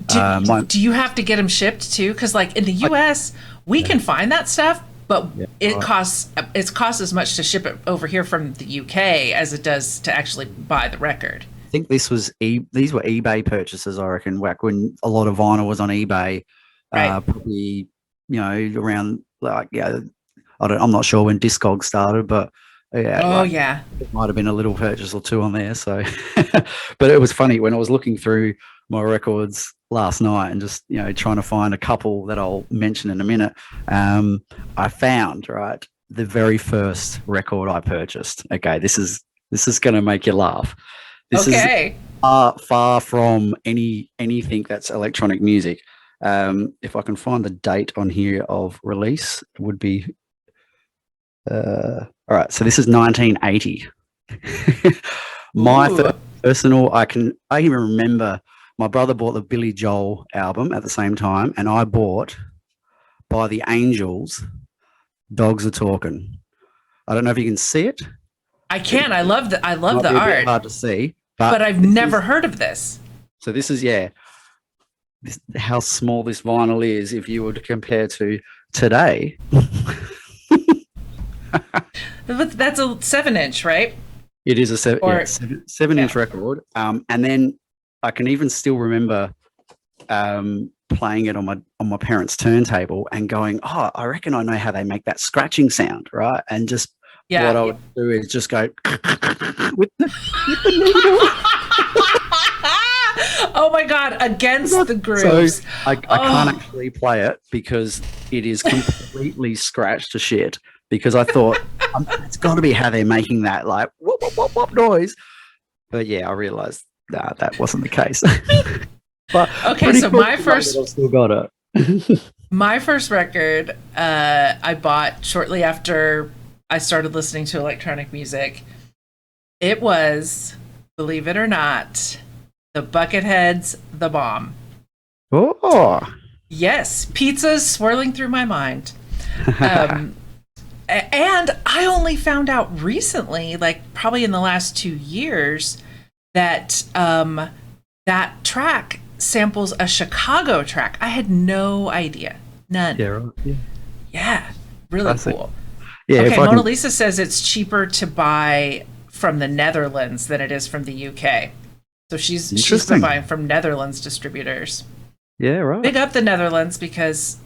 do you have to get them shipped too? Because like in the US, we can find that stuff, but it costs as much to ship it over here from the UK as it does to actually buy the record. I think these were eBay purchases, I reckon, back when a lot of vinyl was on eBay. Probably around like I'm not sure when Discog started, but yeah. It might have been a little purchase or two on there. So, but it was funny when I was looking through my records last night and just trying to find a couple that I'll mention in a minute. I found the very first record I purchased. Okay, this is going to make you laugh. This is far from anything that's electronic music. If I can find the date on here of release, it would be. All right, so this is 1980. My first personal, I can even remember my brother bought the Billy Joel album at the same time, and I bought by the Angels, Dogs Are Talking. I don't know if you can see it. I can. I love the art. Bit hard to see, but I've never heard of this. So this is how small this vinyl is if you were to compare to today. That's a 7-inch, right? It is a 7-inch record. And then I can even still remember playing it on my parents' turntable and going, oh, I reckon I know how they make that scratching sound, right? And just what I would do is just go with the needle. Oh my God, against the grooves. So I can't actually play it because it is completely scratched to shit. Because I thought it's got to be how they're making that like whoop, whoop, whoop, whoop noise. But yeah, I realized that wasn't the case. But okay, so my first, I've still got it. My first record I bought shortly after I started listening to electronic music. It was, believe it or not, the Bucketheads' The Bomb. Oh. Yes, pizzas swirling through my mind. And I only found out recently, like probably in the last 2 years, that that track samples a Chicago track. I had no idea. None. Yeah, right. Yeah, really cool. Yeah, okay, Mona Lisa says it's cheaper to buy from the Netherlands than it is from the UK. So she's been buying from Netherlands distributors. Yeah, right. Big up the Netherlands, because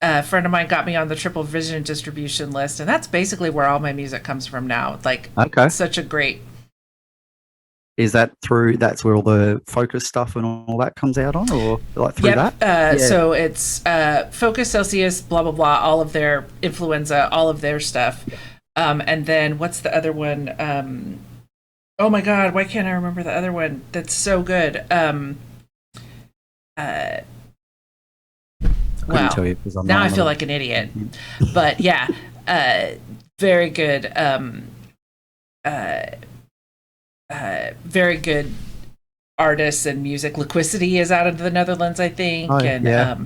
a friend of mine got me on the Triple Vision distribution list, and that's basically where all my music comes from now. Like, such a great. Is that's where all the Focus stuff and all that comes out on, or like through that? So it's Focus, Celsius, blah blah blah, all of their Influenza, all of their stuff, and then what's the other one? Oh my God, why can't I remember the other one? That's so good. Wow. Tell you now I feel like an idiot. But yeah, very good. uh, very good artists and music. Liquidity is out of the Netherlands, I think, Oh, and yeah.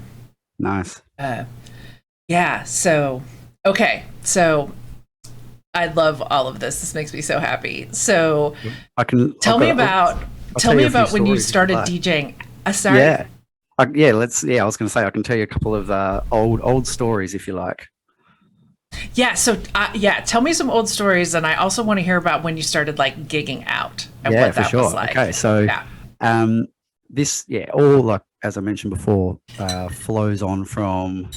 Nice. yeah. So okay, so I love all of this. This makes me so happy. So I can. tell me about I'll tell tell me you a few about when you stories if you started like. DJing. Sorry. Yeah. Yeah. Let's. Yeah. I was going to say I can tell you a couple of old stories if you like. Yeah. So yeah, tell me some old stories, and I also want to hear about when you started like gigging out and Yeah, what for that was sure. like. Okay, so Yeah. um, this, yeah, all like as I mentioned before, flows on from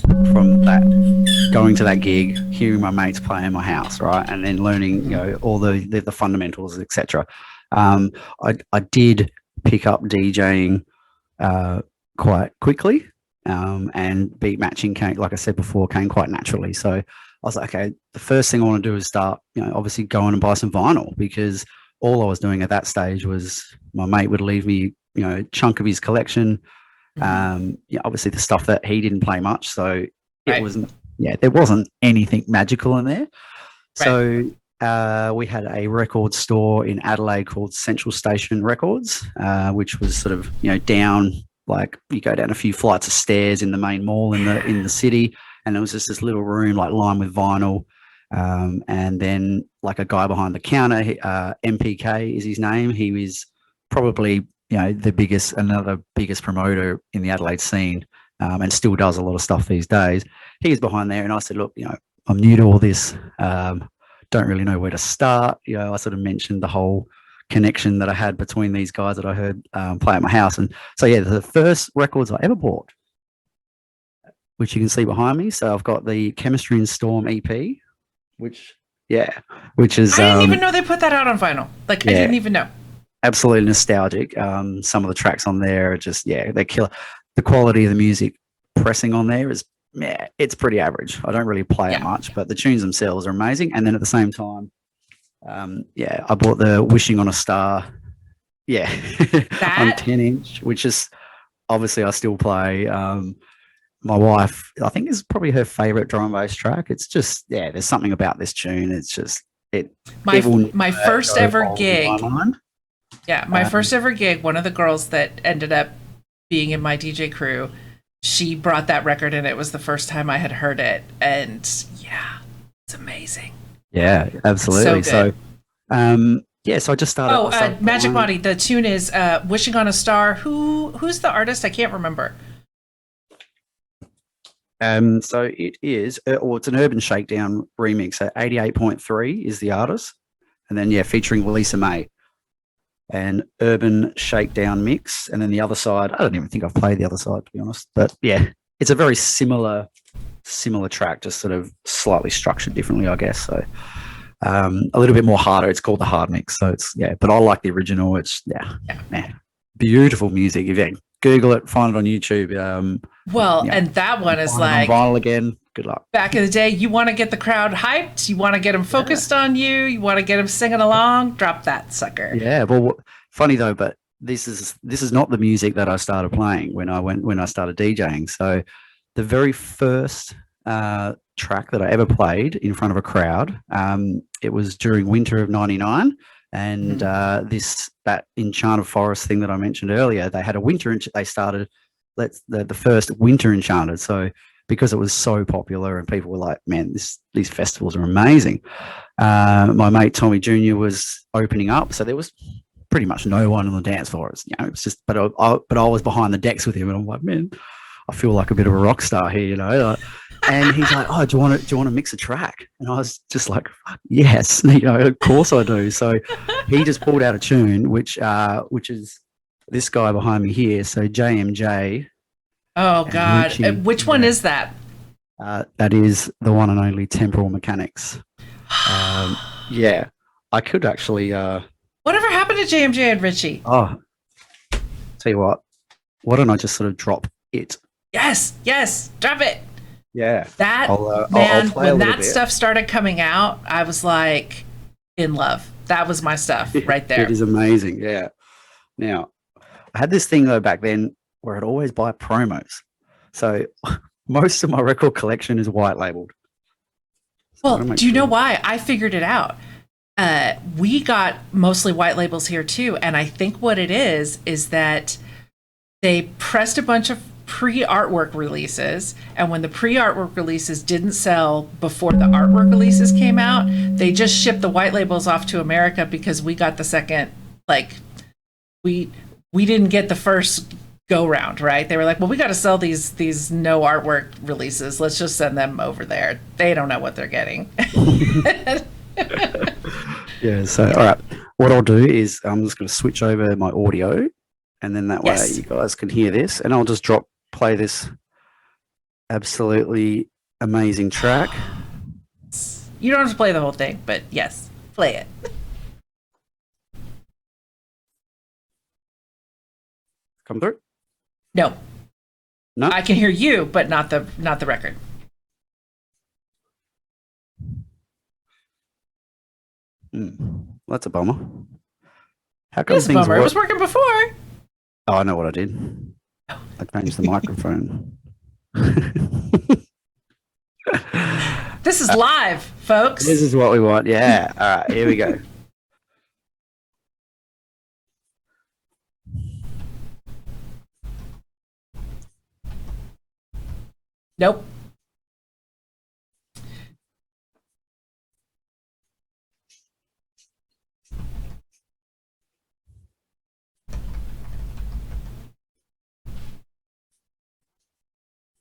that going to that gig, hearing my mates play in my house, right, and then learning, all the fundamentals, etc. Um, I did pick up DJing quite quickly, and beat matching came, like I said before, came quite naturally. So I was like, okay, the first thing I want to do is start, obviously going and buy some vinyl because all I was doing at that stage was my mate would leave me, a chunk of his collection. Hmm. Obviously the stuff that he didn't play much, so it Right. wasn't, there wasn't anything magical in there. Right. So we had a record store in Adelaide called Central Station Records, which was sort of down, like you go down a few flights of stairs in the main mall in the city, and there was just this little room like lined with vinyl. And then like a guy behind the counter, MPK is his name. He was probably another biggest promoter in the Adelaide scene, and still does a lot of stuff these days. He was behind there, and I said, look, I'm new to all this. Don't really know where to start. I sort of mentioned the whole connection that I had between these guys that I heard play at my house. And so, yeah, the first records I ever bought, which you can see behind me. So I've got the Chemistry and Storm EP, which, yeah, which is, I didn't even know they put that out on vinyl. Like I yeah, didn't even know. absolutely nostalgic. Some of the tracks on there are just, they kill. The quality of the music pressing on there is, yeah, it's pretty average. I don't really play it Yeah. much, but the tunes themselves are amazing. And then at the same time, I bought the Wishing on a Star, yeah, on That 10-inch, which is obviously I still play. My wife, I think, is probably her favorite drum and bass track. It's just, there's something about this tune. It's just, it will my never first go ever old in my gig. mind. Yeah, my first ever gig, one of the girls that ended up being in my DJ crew, she brought that record and it was the first time I had heard it. And yeah, it's amazing. Yeah, So absolutely. good. So, so I just started. Oh, I started Magic buying. Body. The tune is "Wishing on a Star." Who's the artist? I can't remember. So it is, or it's an Urban Shakedown remix. So 88.3 is the artist, and then featuring Lisa May. And Urban Shakedown mix, and then the other side. I don't even think I've played the other side, to be honest. But yeah, it's a very similar track, just sort of slightly structured differently, I guess. So a little bit more harder. It's called the hard mix. So it's but I like the original. It's beautiful music. If you Google it, find it on YouTube. Well, and that one is find it on like vinyl again. Good luck. back in the day. You want to get the crowd hyped. You want to get them focused on you. You want to get them singing along. Drop that sucker. Yeah. Well, funny though, but this is not the music that I started playing when I started DJing. So the very first track that I ever played in front of a crowd, it was during winter of '99, and that Enchanted Forest thing that I mentioned earlier. They had a winter. They started the first winter Enchanted. So because it was so popular and people were like, man, these festivals are amazing. My mate Tommy Jr. was opening up, so there was pretty much no one on the dance floor. It's just, but I was behind the decks with him, and I'm like, man, I feel like a bit of a rock star here, and he's like, oh, do you want to mix a track? And I was just like, yes, of course I do. So he just pulled out a tune, which is this guy behind me here. So JMJ. Oh God, Richie, which one is that? that is the one and only Temporal Mechanics. Yeah, I could actually. Whatever happened to JMJ and Richie? Oh, tell you what. Why don't I just sort of drop it? Yes, drop it. Yeah, That I'll man, play when a little that bit. stuff started coming out, I was like in love. That was my stuff right there. It is amazing. Yeah. Now, I had this thing though back then where I'd always buy promos. So most of my record collection is white labeled. So Well, do you know why? I figured it out. We got mostly white labels here too, and I think what it is that they pressed a bunch of pre-artwork releases, and when the pre-artwork releases didn't sell before the artwork releases came out, they just shipped the white labels off to America because we got the second, like, we didn't get the first go round, right? They were like, well, we got to sell these no artwork releases, let's just send them over there. They don't know what they're getting. Yeah, so all right, what I'll do is I'm just going to switch over my audio, and then that way Yes. you guys can hear this, and I'll just play this absolutely amazing track. You don't have to play the whole thing, but yes, play it. Come through? No, No? I can hear you, but not the record. That's a bummer. How It come is a things bummer. It work? was working before. Oh, I know what I did. I changed the microphone. This is live, folks. This is what we want. Yeah. All right, here we go. Nope.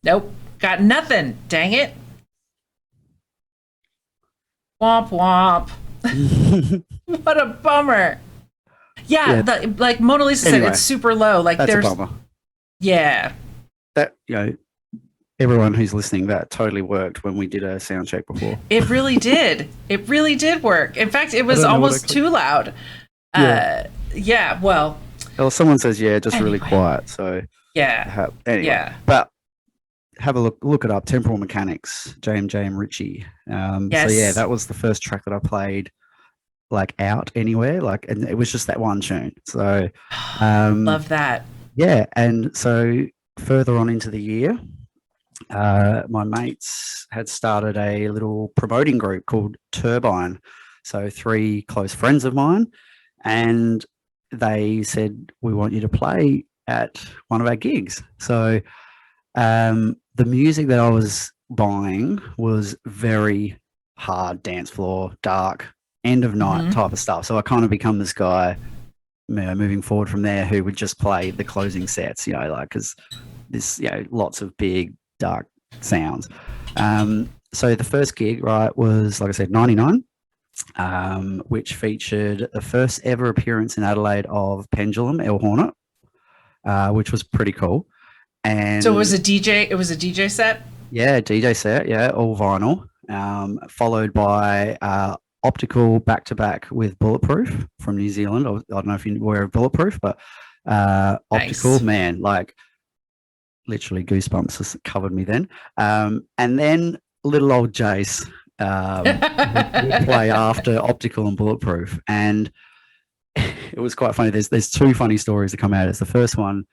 Nope. Got nothing. Dang it. Womp womp. What a bummer. Yeah, like Mona Lisa said, Anyway, it's super low. Like That's there's a bummer. yeah. That, everyone who's listening, that totally worked when we did a sound check before. It really did. It really did work. In fact, it was don't know what almost I too loud. Yeah, well, Someone says, yeah, just really Anyway. quiet. So yeah. anyway, Yeah. but have a look it up. Temporal Mechanics, James Ritchie. Yes. So yeah, that was the first track that I played like out anywhere, like, and it was just that one tune. So Love that. yeah, and so further on into the year, my mates had started a little promoting group called Turbine. So 3 close friends of mine, and they said, we want you to play at one of our gigs. So the music that I was buying was very hard dance floor, dark, end of night type of stuff. So I kind of become this guy, moving forward from there, who would just play the closing sets, like, because this, lots of big dark sounds. So the first gig, right, was, like I said, 99, which featured the first ever appearance in Adelaide of Pendulum, El Hornet, which was pretty cool. And so it was a DJ set? Yeah, DJ set, all vinyl. Followed by Optical back-to-back with Bulletproof from New Zealand. I don't know if you're aware of Bulletproof, but Optical, Nice. man, like literally goosebumps just covered me then. And then little old Jace would play after Optical and Bulletproof. And it was quite funny. There's 2 funny stories that come out. It's the first one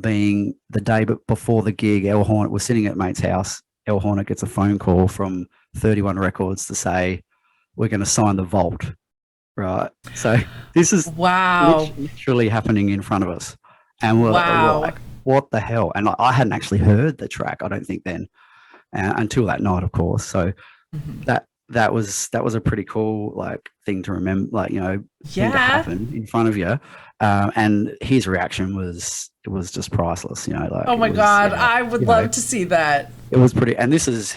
being the day before the gig. El Hornet was sitting at mate's house. El Hornet gets a phone call from 31 Records to say, we're going to sign the vault, right? So this is literally happening in front of us. And we're like, what the hell? And I hadn't actually heard the track, I don't think, then, until that night, of course. So that was a pretty cool, like, thing to remember, like, thing to happen in front of you. And his reaction was just priceless, like, oh my God, I would love to see that. It was pretty, and this is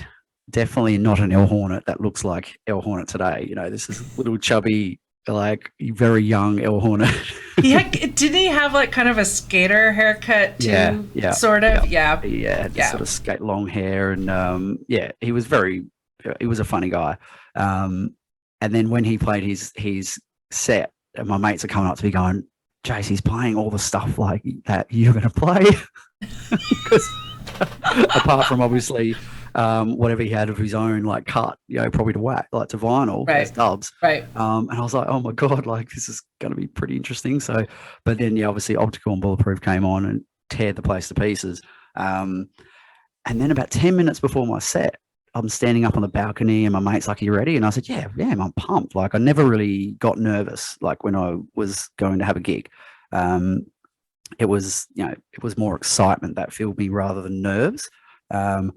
definitely not an El Hornet that looks like El Hornet today. This is little chubby, like, very young El Hornet. Didn't he have like kind of a skater haircut too? Yeah, sort of. Yeah, had this sort of skate long hair, and he was a funny guy. And then when he played his set, my mates are coming up to me going, Jace, he's playing all the stuff like that you're going to play. Because apart from obviously whatever he had of his own, like, cut, probably to whack, like to vinyl, as dubs. Right. And I was like, oh my God, like, this is going to be pretty interesting. So, but then, obviously Optical and Bulletproof came on and teared the place to pieces. And then about 10 minutes before my set, I'm standing up on the balcony, and my mate's like, "Are you ready?" And I said, "Yeah, I'm pumped." Like I never really got nervous, like when I was going to have a gig. It was, it was more excitement that filled me rather than nerves. Um,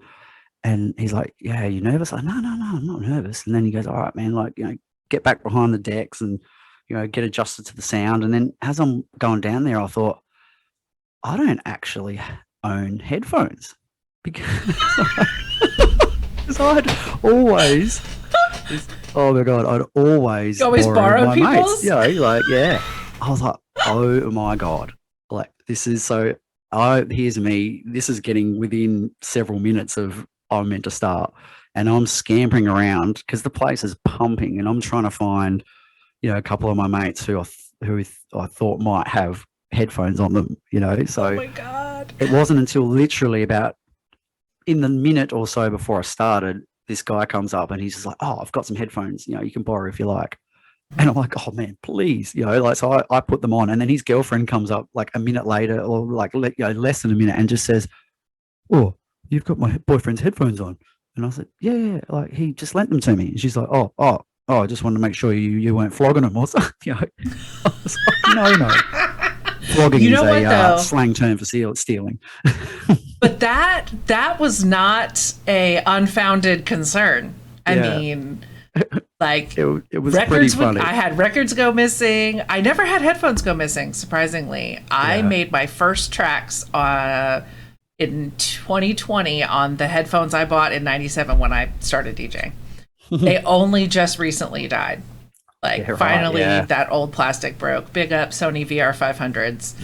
and he's like, "Yeah, are you nervous?" I'm like, no, I'm not nervous. And then he goes, "All right, man, like, get back behind the decks and, get adjusted to the sound." And then as I'm going down there, I thought, I don't actually own headphones because, because I'd always, oh my God, I'd always, You always borrow my people's? mates. Yeah. I was like, oh my God, like this is so, here's me. This is getting within several minutes of I'm meant to start, and I'm scampering around because the place is pumping, and I'm trying to find, a couple of my mates who I thought might have headphones on them, So Oh my God. it wasn't until literally about in the minute or so before I started, this guy comes up and he's just like, "Oh, I've got some headphones, you can borrow if you like." And I'm like, "Oh man, please," like, so I put them on, and then his girlfriend comes up like a minute later, or like, less than a minute, and just says, "Oh, you've got my boyfriend's headphones on." And I said, "Yeah, like he just lent them to me." And she's like, "Oh, I just wanted to make sure you weren't flogging them or something." I was like, no. Flogging is a slang term for stealing. But that was not a unfounded concern. I mean, like, it was pretty funny. I had records go missing. I never had headphones go missing, surprisingly. I made my first tracks in 2020 on the headphones I bought in 97 when I started DJing. They only just recently died. Like, finally, that old plastic broke. Big up Sony VR 500s.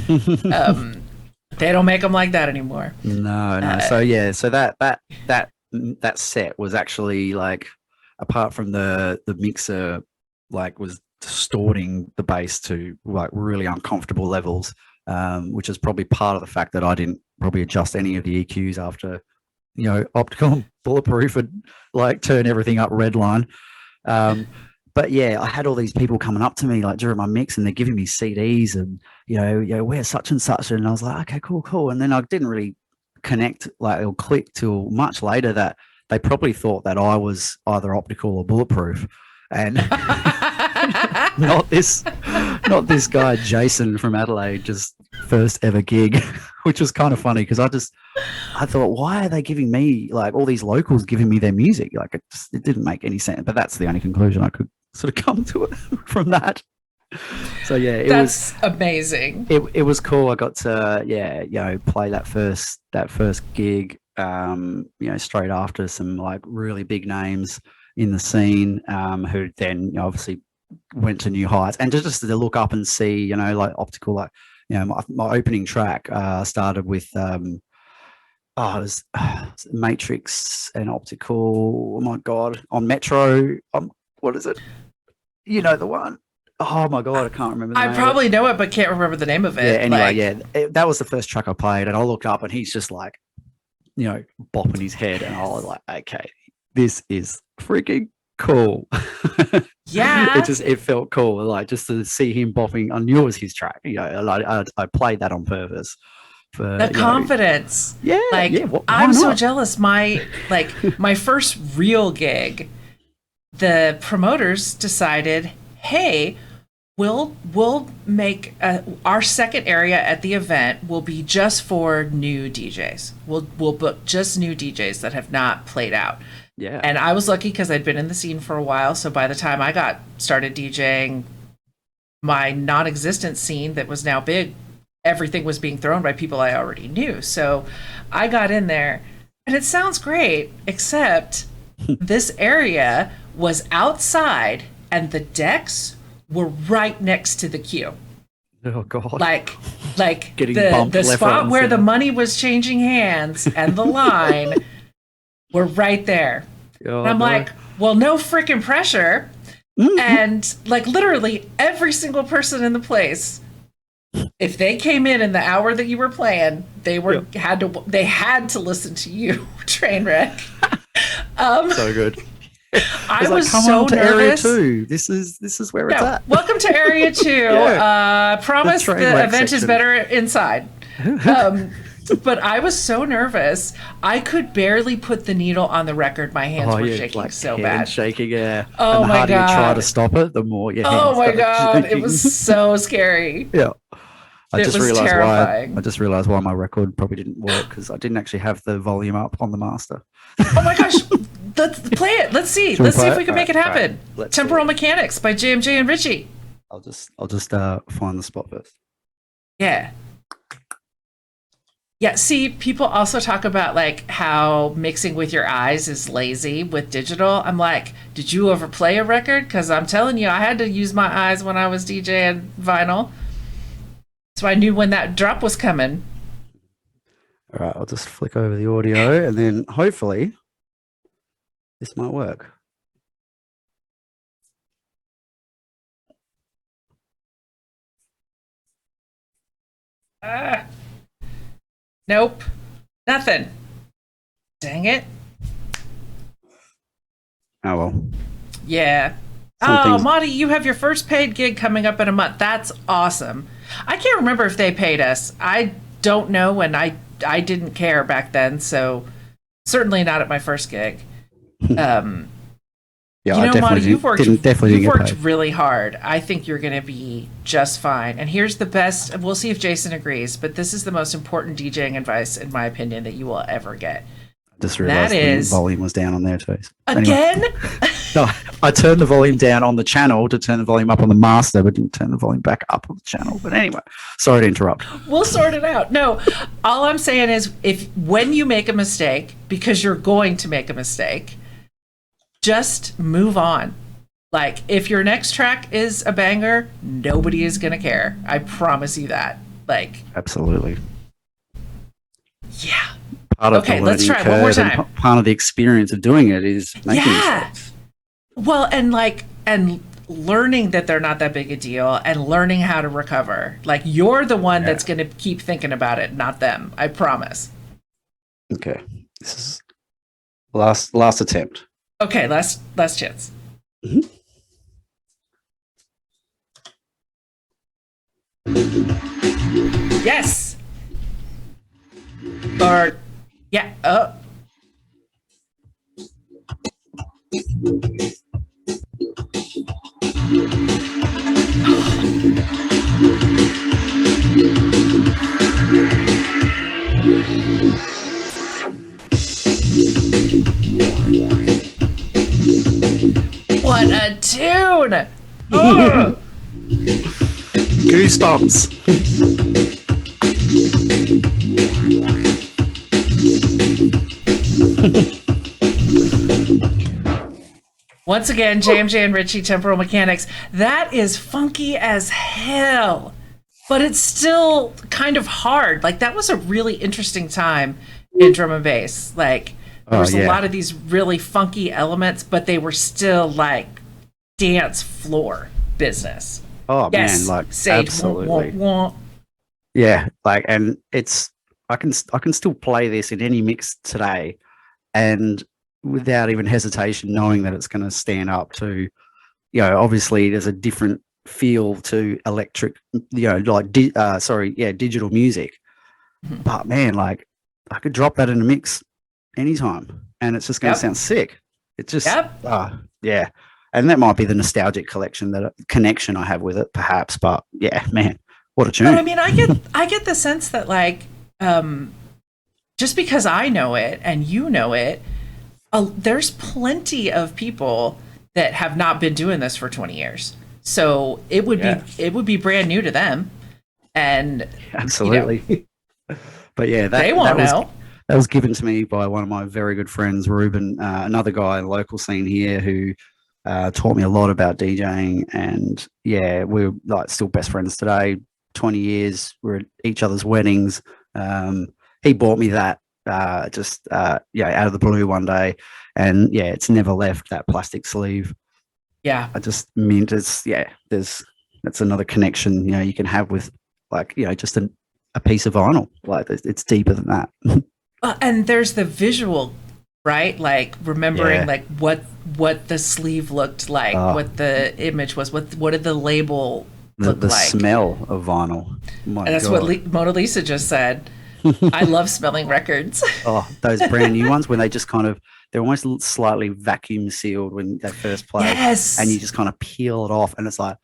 They don't make them like that anymore. No. So that set was actually, like, apart from the mixer, like, was distorting the bass to, like, really uncomfortable levels, which is probably part of the fact that I didn't probably adjust any of the EQs after, optical and bulletproof and, like, turn everything up red line. But yeah, I had all these people coming up to me, like, during my mix, and they're giving me CDs and, wear such and such. And I was like, okay, cool. And then I didn't really connect, like, or click till much later that they probably thought that I was either optical or bulletproof. And not this guy, Jason from Adelaide, just first ever gig, which was kind of funny because I thought, why are they giving me, like, all these locals giving me their music? Like, it didn't make any sense. But that's the only conclusion I could sort of come to it from that. So yeah, that's amazing. It was cool. I got to play that first gig, straight after some, like, really big names in the scene, who then obviously went to new heights, and just to look up and see, like, optical, like, my opening track started with it was Matrix and Optical. Oh my God, on Metro. What is it? The one. Oh my God, I can't remember. I probably know it, but can't remember the name of it. Yeah. Anyway, that was the first track I played, and I looked up, and he's just like, bopping his head, and I was like, okay, this is freaking cool. Yeah, it felt cool, like, just to see him bopping. I knew it was his track. I played that on purpose. For the confidence. Yeah, I'm so jealous. My first real gig, the promoters decided, hey, we'll make our second area at the event will be just for new DJs. We'll book just new DJs that have not played out. Yeah. And I was lucky because I'd been in the scene for a while. So by the time I got started DJing, my non-existent scene that was now big, everything was being thrown by people I already knew. So I got in there, and it sounds great, except this area was outside and the decks were right next to the queue. Oh God. Like getting the spot where the money was changing hands and the line were right there. Oh, and I'm like, well, no freaking pressure. Mm-hmm. And, like, literally every single person in the place, if they came in the hour that you were playing, they had to listen to you. Trainwreck. So good. I was come so on to nervous. Area 2. This is where it's at. Welcome to Area 2. Promise the event section is better inside. But I was so nervous. I could barely put the needle on the record. My hands were yeah, shaking like so hand bad. shaking, yeah. Oh And the my harder you try to God. stop it, the more your Oh hands my start God. It was shaking. so scary. Yeah. I It just was realized why. I terrifying. just realized why my record probably didn't work because I didn't actually have the volume up on the master. Oh my gosh. Let's play it. Let's see. Should we Let's see play if it? we can make it All right. happen. Let's see Temporal it. Mechanics by JMJ and Richie. I'll just find the spot first. Yeah. Yeah, see, people also talk about like how mixing with your eyes is lazy with digital. I'm like, did you ever play a record? Because I'm telling you, I had to use my eyes when I was DJing vinyl. So I knew when that drop was coming. All right, I'll just flick over the audio and then hopefully this might work. Ah, nope, nothing. Dang it. Oh well. Yeah. Some Oh, things. Monty, you have your first paid gig coming up in a month. That's awesome. I can't remember if they paid us. I don't know, and I didn't care back then, so certainly not at my first gig. Um, Yeah, you I know, definitely Monty, definitely you've didn't get worked paid. really hard. I think you're going to be just fine. And here's the best. We'll see if Jason agrees, but this is the most important DJing advice, in my opinion, that you will ever get. Just That realized the is volume was down on there too. Anyway, again. no, I turned the volume down on the channel to turn the volume up on the master, but didn't turn the volume back up on the channel. But anyway, sorry to interrupt. We'll sort it out. No, all I'm saying is if when you make a mistake, because you're going to make a mistake, just move on. Like if your next track is a banger, nobody is going to care. I promise you that. Like, Absolutely. yeah. Part of Okay, the let's learning try it one more curve and time. part of the experience of doing it is making Yeah. mistakes. Well, and learning that they're not that big a deal and learning how to recover. Like you're the one that's going to keep thinking about it, not them. I promise. Okay, this is last attempt. Okay, last chance. Mhm. Yes. Or yeah. Oh. What a tune! Oh. Goosebumps. Once again, JMJ and Richie Temporal Mechanics. That is funky as hell, but it's still kind of hard. Like that was a really interesting time in drum and bass. Like there was a yeah. lot of these really funky elements, but they were still like dance floor business. Oh Yes, man, like Sage. absolutely. Wah, wah. Yeah, like, and it's I can still play this in any mix today, and without even hesitation, knowing that it's going to stand up to, obviously there's a different feel to electric, like digital music. Mhm. But man, like I could drop that in a mix anytime, and it's just going to Yep. sound sick. It just, Yep. yeah, and that might be the nostalgic connection I have with it, perhaps. But yeah, man, what a But I tune! mean, I get the sense that like just because I know it and you know it, there's plenty of people that have not been doing this for 20 years. So Yeah. it would be brand new to them, and Absolutely. But yeah, they won't know. that was given to me by one of my very good friends, Ruben, another guy in the local scene here who taught me a lot about DJing. And yeah, we're like still best friends today. 20 years, we're at each other's weddings. He bought me that out of the blue one day, and yeah, it's never left that plastic sleeve. Yeah. I just mean that's another connection you can have with like just a piece of vinyl. Like it's deeper than that. And there's the visual, right? Like remembering Yeah. like what the sleeve looked like, Oh. what the image was, what did the label The look like. smell of vinyl. My And that's God. what Mona Lisa just said. I love smelling records. Oh, those brand new ones when they just kind of, they're almost slightly vacuum sealed when they first play, and you Yes. just kind of peel it off, and it's like,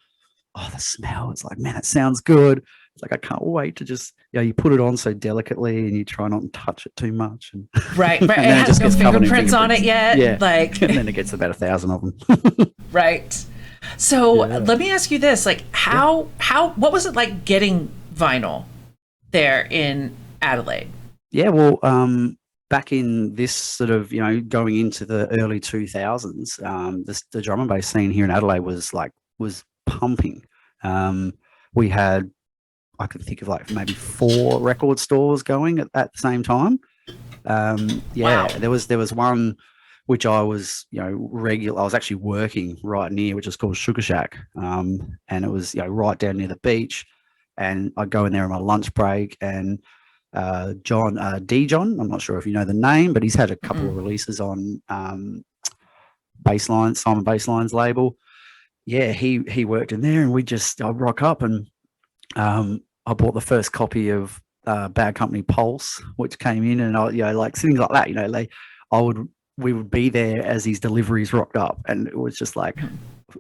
oh, the smell. It's like, man, it sounds good. It's like I can't wait to just, you put it on so delicately, and you try not to touch it too much, and Right. Right. and It then it has just no gets covered in fingerprints on it fingerprints. yet. Yeah, Like, and then it gets about 1,000 of them. right. So Yeah, let me ask you this: like, yeah, what was it like getting vinyl there in Adelaide? yeah. Well, back in this sort of, going into the early 2000s, the drum and bass scene here in Adelaide was pumping. We had, I could think of like maybe 4 record stores going at the same time. Yeah, Wow. there was one which I was, regular. I was actually working right near, which is called Sugar Shack, and it was, right down near the beach. And I'd go in there on my lunch break, and John D John, I'm not sure if you know the name, but he's had a couple of Mm-mm. releases on Baseline, Simon Baseline's label. Yeah, he worked in there, and I'd rock up, and I bought the first copy of Bad Company Pulse, which came in, and like things like that. I would we would be there as these deliveries rocked up, and it was just like,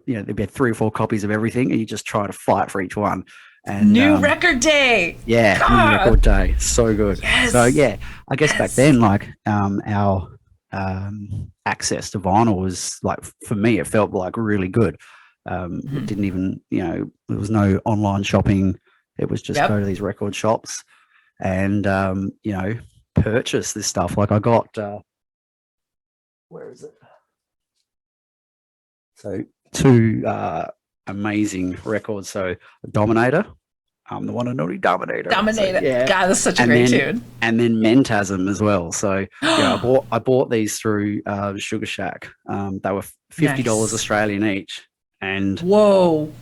there'd be 3 or 4 copies of everything, and you just try to fight for each one. And New record day. yeah, new God. record day, so good. So Yes. yeah, I guess back Yes. then, like our access to vinyl was like, for me, it felt like really good. It Mhm. didn't even, there was no online shopping. It was just go Yep. to these record shops and purchase this stuff. Like I got where is it? So 2 amazing records. So Dominator, the one and only Dominator. So Dominate it. yeah, God, that's such a and great then tune. Mentasm as well. So I bought these through Sugar Shack. They were $50 Nice. Australian each, and Whoa.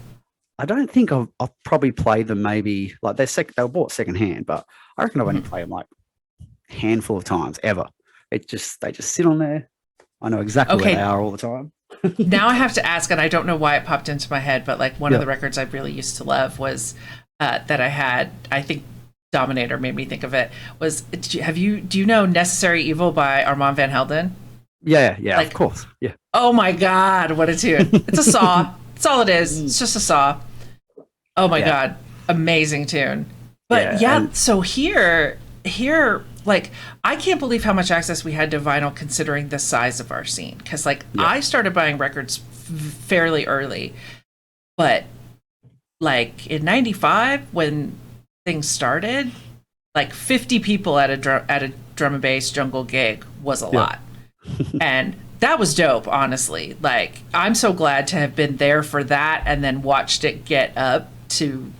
I don't think I've probably played them, maybe like they were bought secondhand, but I reckon I've only Mhm. played them like a handful of times ever. They just sit on there. I know exactly where they Okay. are all the time. Now I have to ask, and I don't know why it popped into my head, but like one of Yeah. the records I really used to love was that I had. I think Dominator made me think of it. Was do you know Necessary Evil by Armand Van Helden? Yeah, yeah, of Like, course. Yeah. oh my God, what a tune! It's a saw. That's all it is. It's just a saw. Oh my Yeah. God, amazing tune. But Yeah. yeah, And so here, like, I can't believe how much access we had to vinyl considering the size of our scene. Because like yeah. I started buying records fairly early, but like in '95 when things started, like 50 people at a drum and bass jungle gig was a Yeah. lot. And that was dope, honestly. Like, I'm so glad to have been there for that and then watched it get up to,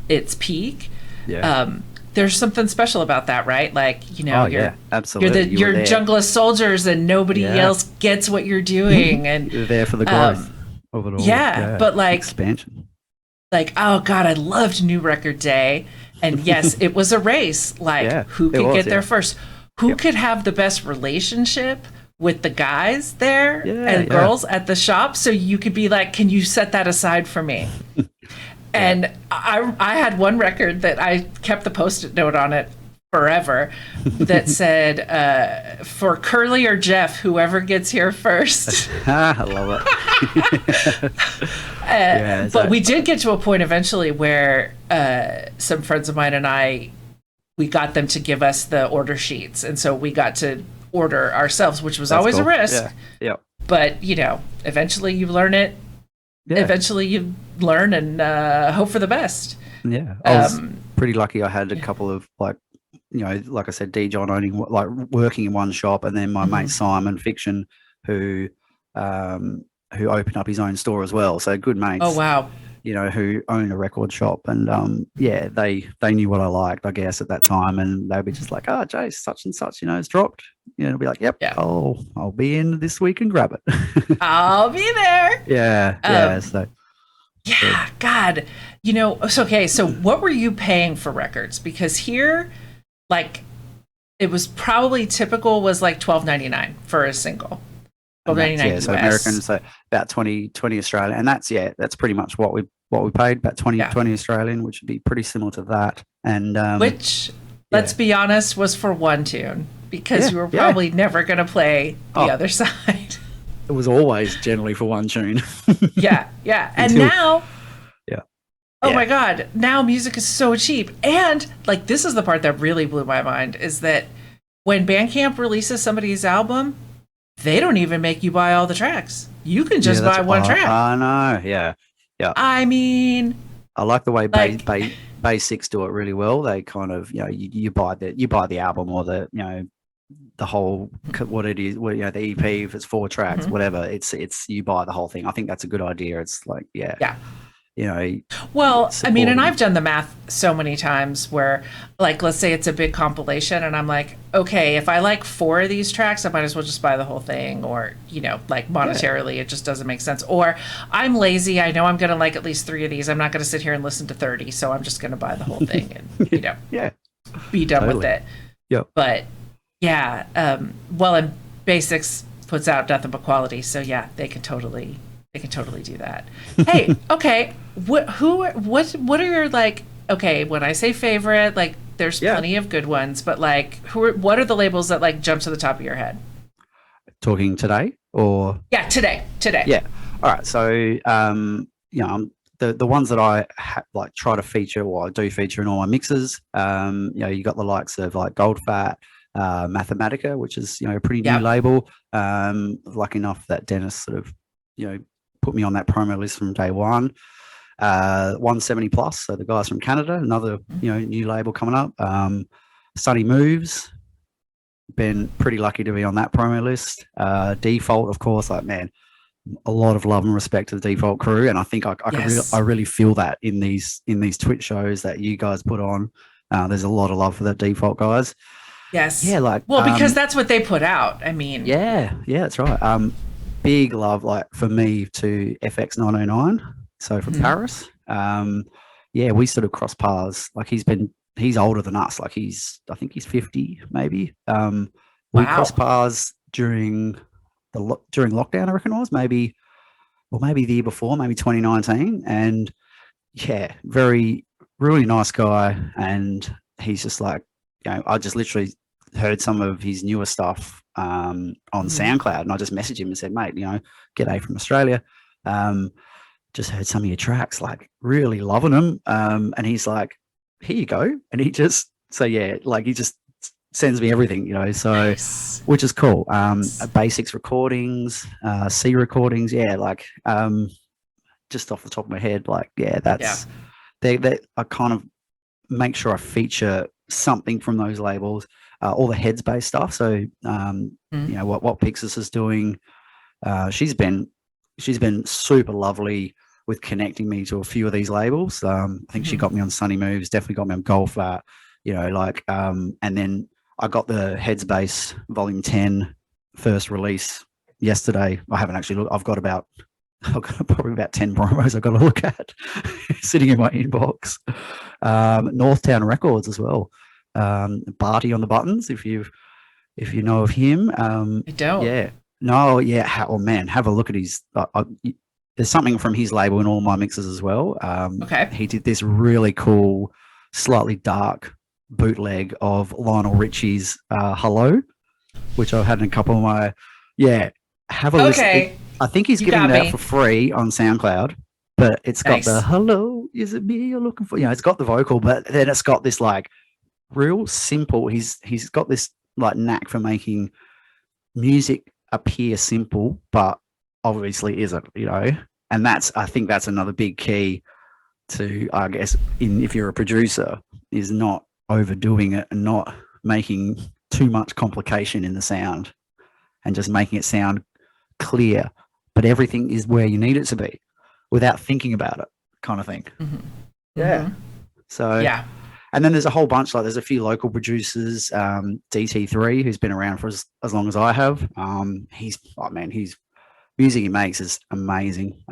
its peak. Yeah. There's something special about that, right? Like, Oh you're yeah, absolutely. You were you're there. junglist soldiers and nobody Yeah. else gets what you're doing. And You were there for the growth of it all. yeah, but expansion. oh God, I loved New Record Day. And yes, it was a race. Like, Yeah, who it could was, get there yeah. first? Who Yep. could have the best relationship with the guys there Yeah, and yeah. girls at the shop? So you could be like, can you set that aside for me? And I had one record that I kept the post-it note on it forever that said, for Curly or Jeff, whoever gets here first. I love it. Yeah, But we did get to a point eventually where some friends of mine and we got them to give us the order sheets. And so we got to order ourselves, which was That's always cool. a risk. Yeah. Yeah. But, eventually you learn it. Yeah. Eventually you learn and hope for the best. Yeah. I was Um, pretty lucky. I had a couple of like I said, D John owning, like working in one shop, and then my Mhm. mate Simon Fiction, who opened up his own store as well. So good mates. Oh, wow. Who own a record shop, and yeah, they knew what I liked, I guess, at that time, and they'd be just like, "Oh, Jay, such and such, it's dropped." It'll be like, "Yep, Yeah. I'll be in this week and grab it." I'll be there. Yeah, yeah. So Yeah, God. So, okay, so what were you paying for records? Because here, like, it was probably typical was like $12.99 for a single. and that's, $12.99 yeah, US. so American, so about 20 Australian, and that's pretty much what we paid, about 20 Yeah. 20 Australian, which would be pretty similar to that, and Which let's Yeah. be honest, was for one tune because Yeah. you were Yeah. probably never going to play the Oh, other side. it was always generally for one tune. Yeah, yeah. And Until now, yeah. oh Yeah. my God, now music is so cheap. And like, this is the part that really blew my mind is that when Bandcamp releases somebody's album, they don't even make you buy all the tracks. You can Yeah, just buy one track. I know. Yeah. Yeah. I mean, I like the way like, Basics do it really well. They kind of, you buy the album or the whole what it is, the EP, if it's 4 tracks, mhm, whatever. It's you buy the whole thing. I think that's a good idea. It's like, yeah, yeah. Well, I mean, and supporting. I've done the math so many times where, like, let's say it's a big compilation, and I'm like, okay, if I like 4 of these tracks, I might as well just buy the whole thing, or, like, Yeah. monetarily, it just doesn't make sense. Or I'm lazy, I know I'm going to like at least 3 of these. I'm not going to sit here and listen to 30, so I'm just going to buy the whole thing and, Yeah. be done with Totally. it. Yep. But yeah, well, and Basics puts out nothing but quality, so yeah, they can totally do that. Hey, okay, what are your, like, okay, when I say favorite, like, there's Yeah. plenty of good ones, but like, what are the labels that like jump to the top of your head? Talking today or Yeah, today. yeah. All right. So the ones that I like try to feature, or I do feature in all my mixes. You got the likes of like Goldfat, Mathematica, which is a pretty new Yep. label. Lucky enough that Dennis sort of put me on that promo list from day one. 170 plus, so the guys from Canada, another new label coming up. Sunny Moves, been pretty lucky to be on that promo list. Default, of course, like, man, a lot of love and respect to the Default crew, and I think Yes. I really feel that in these Twitch shows that you guys put on. There's a lot of love for the Default guys. Yes. Yeah, like Well, because that's what they put out. I mean, yeah, that's right. Big love, like, for me, to FX 909. So from mhm. Paris. Yeah, we sort of cross paths. Like, he's older than us. Like, I think he's 50 maybe. We crossed Wow. paths during lockdown, I reckon it was, maybe the year before, maybe 2019. And yeah, really nice guy. And he's just like, I just literally heard some of his newer stuff on Mhm. SoundCloud, and I just messaged him and said, mate, g'day from Australia. Just heard some of your tracks, like, really loving them. And he's like, here you go. And he just sends me everything, so, Nice. which is cool. Nice. Basics recordings, C recordings. Yeah. Like, just off the top of my head, like, yeah, Yeah. they I kind of make sure I feature something from those labels, all the Headspace stuff. So, Mhm. what Pixis is doing. She's been super lovely with connecting me to a few of these labels. I think she Mhm. got me on Sunny Moves, definitely got me on Goldflat, and then I got the Headspace Volume 10 first release yesterday. I haven't actually looked. I've got probably about 10 promos I've got to look at sitting in my inbox. Northtown Records as well. Barty on the Buttons, if you know of him. I don't. Yeah. No, yeah. Oh man, have a look at his. There's something from his label in all my mixes as well. Okay. He did this really cool, slightly dark bootleg of Lionel Richie's "Hello," which I've had in a couple of my. Yeah, have a listen. Okay. I think he's You giving got it out me. for free on SoundCloud, but it's got the Nice. "Hello, is it me you're looking for?" It's got the vocal, but then it's got this, like, real simple. He's got this, like, knack for making music appear simple, but obviously isn't, and I think that's another big key to, I guess, if you're a producer, is not overdoing it and not making too much complication in the sound, and just making it sound clear, but everything is where you need it to be without thinking about it, kind of thing. Mhm. Yeah. Mhm. So, Yeah. and then there's a whole bunch, like, there's a few local producers, DT3, who's been around for as long as I have. He's music he makes is amazing.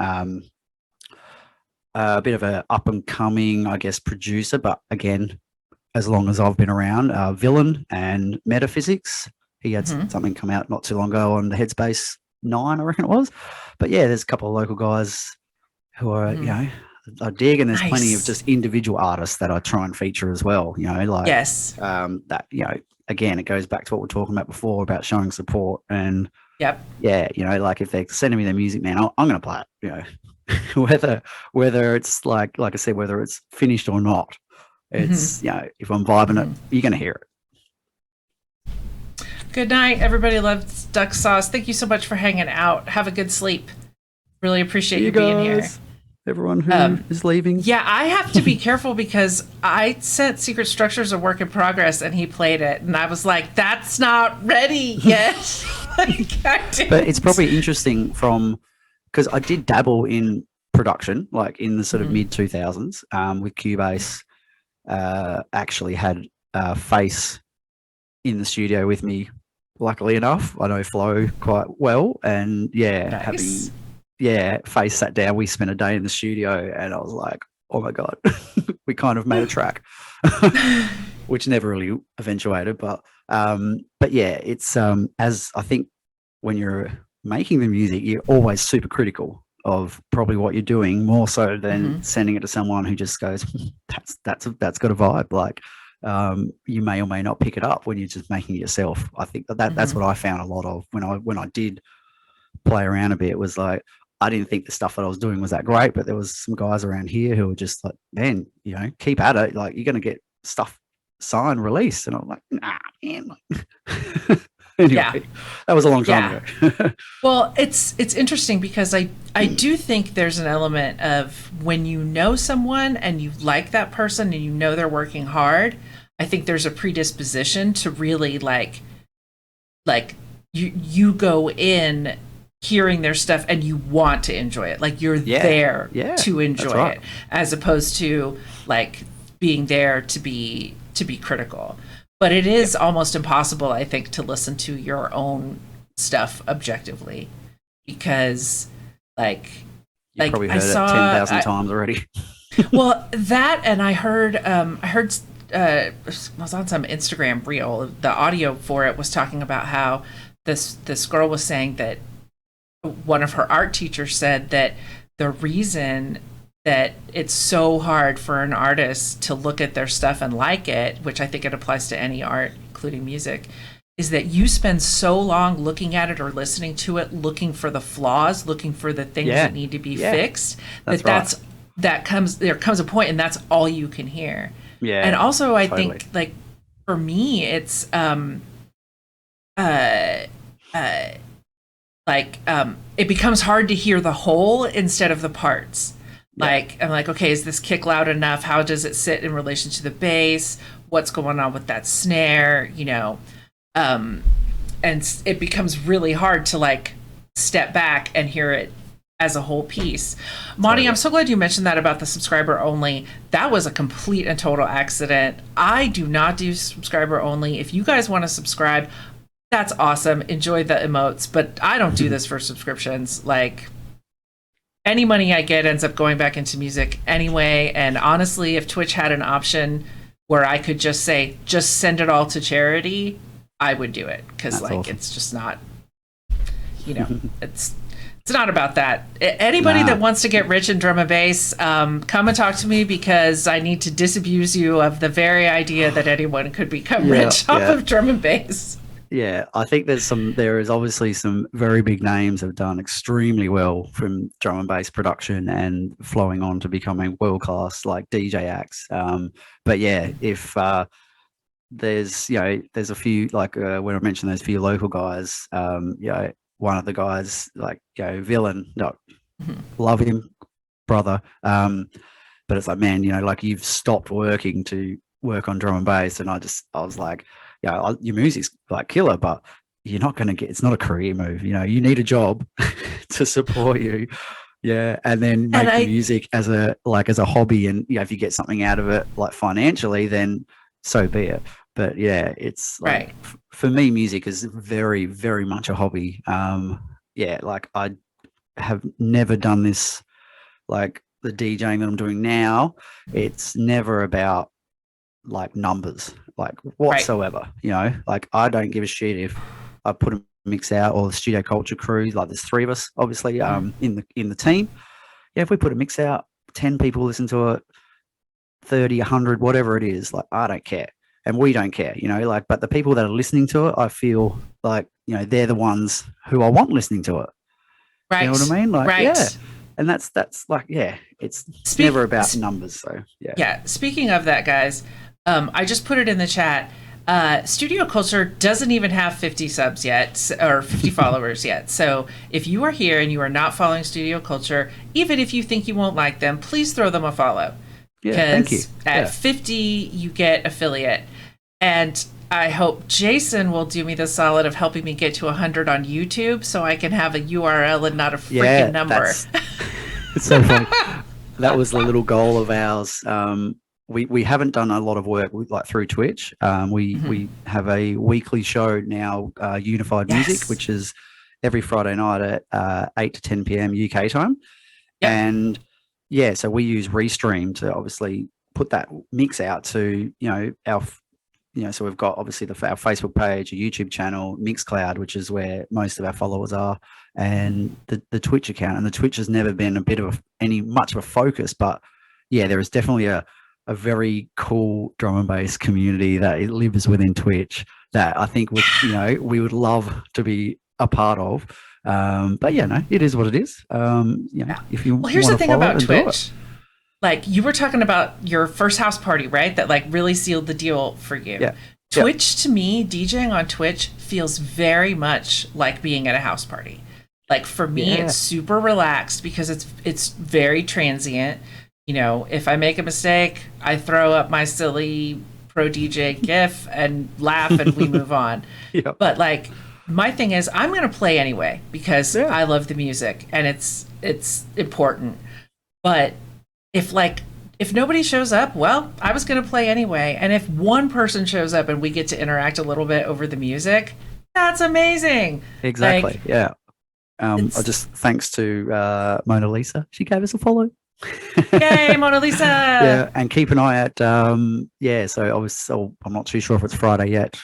A bit of a up and coming, I guess, producer, but again, as long as I've been around. Villain and Metaphysics. He had Mhm. something come out not too long ago on the Headspace 9, I reckon it was. But yeah, there's a couple of local guys who are, Mhm. I dig, and there's plenty of Nice. just individual artists that I try and feature as well. Like Yes. that. Again, it goes back to what we are talking about before about showing support. And Yep. yeah, like if they're sending me their music, man, I'm going to play it. Whether it's like I said, whether it's finished or not, it's if I'm vibing it, you're going to hear it. Good night, everybody. Loves duck sauce. Thank you so much for hanging out. Have a good sleep. Really appreciate you being here. Everyone who is leaving. Yeah, I have to be careful because I sent Secret Structures a work in progress and he played it. And I was like, that's not ready yet. But it's probably interesting because I did dabble in production, like in the sort of mid 2000s with Cubase. Actually had Face in the studio with me, luckily enough. I know Flo quite well. And Nice. Face sat down. We spent a day in the studio, and I was like, "Oh my god, we kind of made a track," which never really eventuated. But yeah, it's as I think when you're making the music, you're always super critical of probably what you're doing, more so than sending it to someone who just goes, "That's got a vibe." Like you may or may not pick it up when you're just making it yourself. I think that's what I found a lot of when I did play around a bit. It was like, I didn't think the stuff that I was doing was that great, but there was some guys around here who were just like, man, keep at it. Like, you're going to get stuff signed, released. And I'm like, nah, man. Anyway, that was a long time ago. Well, it's interesting because I do think there's an element of when you know someone and you like that person and you know they're working hard, I think there's a predisposition to really like you go in hearing their stuff and you want to enjoy it, like you're there to enjoy it, as opposed to like being there to be critical. But it is almost impossible, I think, to listen to your own stuff objectively, because You've probably heard it 10,000 times already. Well, that, and I heard I was on some Instagram reel, the audio for it was talking about how this girl was saying that one of her art teachers said that the reason that it's so hard for an artist to look at their stuff and like it, which I think it applies to any art, including music, is that you spend so long looking at it or listening to it, looking for the flaws, looking for the things that need to be fixed, there comes a point and that's all you can hear. Yeah. And also I think, like, for me, it's it becomes hard to hear the whole instead of the parts. Like, I'm like, okay, is this kick loud enough? How does it sit in relation to the bass? What's going on with that snare? And it becomes really hard to like step back and hear it as a whole piece. Monty, I'm so glad you mentioned that about the subscriber only. That was a complete and total accident. I do not do subscriber only. If you guys want to subscribe, that's awesome. Enjoy the emotes, but I don't do this for subscriptions. Like, any money I get ends up going back into music anyway. And honestly, if Twitch had an option where I could just say, just send it all to charity, I would do it. Because awesome. It's just not, it's not about that. Anybody that wants to get rich in drum and bass, come and talk to me, because I need to disabuse you of the very idea that anyone could become rich off of drum and bass. Yeah, I think there is obviously some very big names have done extremely well from drum and bass production and flowing on to becoming world class, like DJ acts. But yeah, if there's a few, like when I mentioned those few local guys, one of the guys, like Villain, love him, brother. But it's like, man, like, you've stopped working to work on drum and bass, and I was like, your music's like killer, but you're not going to get, it's not a career move. You need a job to support you. Yeah. And then make the music as a hobby. And, if you get something out of it, like financially, then so be it. But yeah, it's like, for me, music is very, very much a hobby. Like, I have never done this, like the DJing that I'm doing now. It's never about like numbers, like whatsoever. Like, I don't give a shit if I put a mix out, or the Studio Culture crew, like there's three of us obviously in the team. If we put a mix out, 10 people listen to it, 30, 100, whatever it is, like, I don't care. And we don't care, like, but the people that are listening to it, I feel like, they're the ones who I want listening to it. Right. You know what I mean? Like, right. yeah. And that's like, yeah, it's never about numbers. So, yeah. Yeah. Speaking of that, guys, I just put it in the chat. Studio Culture doesn't even have 50 subs yet, or 50 followers yet. So if you are here and you are not following Studio Culture, even if you think you won't like them, please throw them a follow. Yeah, thank you. At 50, you get affiliate. And I hope Jason will do me the solid of helping me get to 100 on YouTube so I can have a URL and not a freaking number. It's so funny. That was the little goal of ours. We haven't done a lot of work like through Twitch. We have a weekly show now, Unified Music, which is every Friday night at 8 to 10 p.m. UK time. Yep. And yeah, so we use Restream to obviously put that mix out to, so we've got obviously our Facebook page, a YouTube channel, Mixcloud, which is where most of our followers are, and the Twitch account. And the Twitch has never been much of a focus, but yeah, there is definitely a very cool drum and bass community that it lives within Twitch that I think we would love to be a part of. But yeah, no, it is what it is. If you here's the thing about Twitch. Like, you were talking about your first house party, right? That like really sealed the deal for you. Yeah. Twitch, to me, DJing on Twitch feels very much like being at a house party. Like, for me, it's super relaxed because it's very transient. If I make a mistake, I throw up my silly pro DJ gif and laugh and we move on. Yep. But like, my thing is, I'm going to play anyway because I love the music and it's important. But if nobody shows up, well, I was going to play anyway. And if one person shows up and we get to interact a little bit over the music, that's amazing. Exactly. Yeah. I just, thanks to Mona Lisa, she gave us a follow. Yay, Mona Lisa. Yeah. And keep an eye at, so I'm not too sure if it's Friday yet.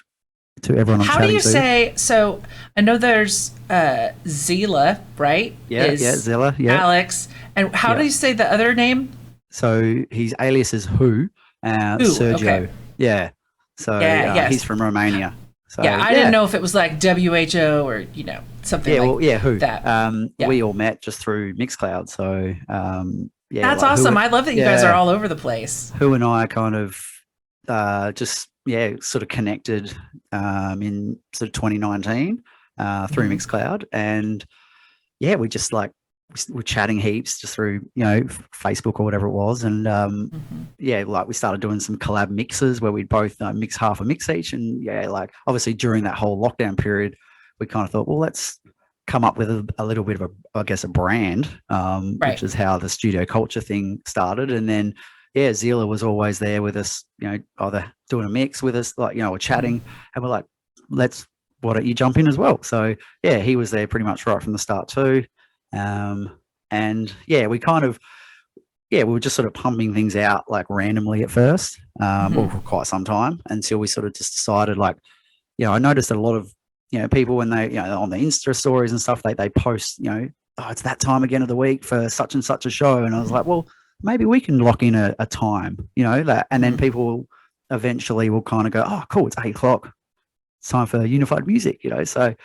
To everyone I'm How chatting do you to. say, so I know there's Zila, right? Yeah, Zilla, yeah. Alex. And how do you say the other name? So his alias is Who, Sergio. Okay. Yeah. So he's from Romania. So, I didn't know if it was like WHO or, something Who. that. We all met just through Mixcloud. So, That's awesome. I love that you guys are all over the place. Who and I kind of sort of connected in sort of 2019 through Mixcloud, and we just we're chatting heaps just through Facebook or whatever it was, and we started doing some collab mixes where we'd both mix half a mix each, and obviously during that whole lockdown period we kind of thought, well, let's come up with a little bit of a brand, which is how the Studio Culture thing started. And then Zila was always there with us, either doing a mix with us, we're chatting, and we're like, why don't you jump in as well? So he was there pretty much right from the start too. We kind of, we were just sort of pumping things out like randomly at first, or for quite some time, until we sort of just decided, I noticed that a lot of, people when they, on the Insta stories and stuff, they post, it's that time again of the week for such and such a show. And I was like, well, maybe we can lock in a time, that, and then people eventually will kind of go, oh, cool, it's 8:00. It's time for Unified Music, So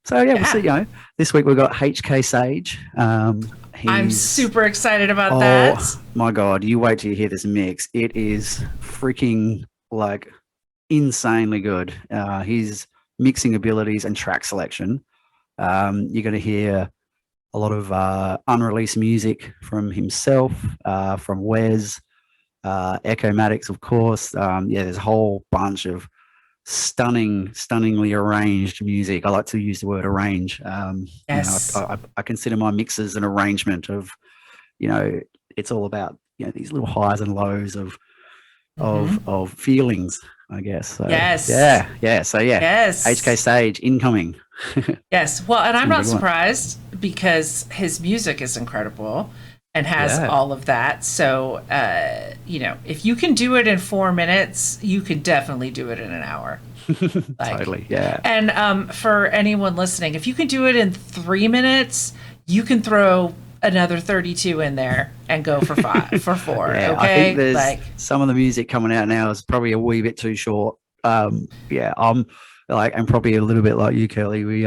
So we'll see, this week we've got HK Sage. I'm super excited about that. Oh my God, you wait till you hear this mix. It is freaking insanely good. His mixing abilities and track selection. You're going to hear a lot of unreleased music from himself, from Wes, Echo Maddox, of course. There's a whole bunch of stunningly arranged music. I like to use the word arrange. Yes. I consider my mixes an arrangement of, it's all about, these little highs and lows of feelings, I guess. So, yes. Yeah. So yes. HK Sage incoming. Yes. Well, and I'm not surprised because his music is incredible and has all of that. So, if you can do it in 4 minutes, you can definitely do it in an hour. Totally. Yeah. And for anyone listening, if you can do it in 3 minutes, you can throw another 32 in there and go for 5 for 4. Yeah, Okay. I think there's Like, some of the music coming out now is probably a wee bit too short. Yeah, I'm like, and probably a little bit like you, Kelly.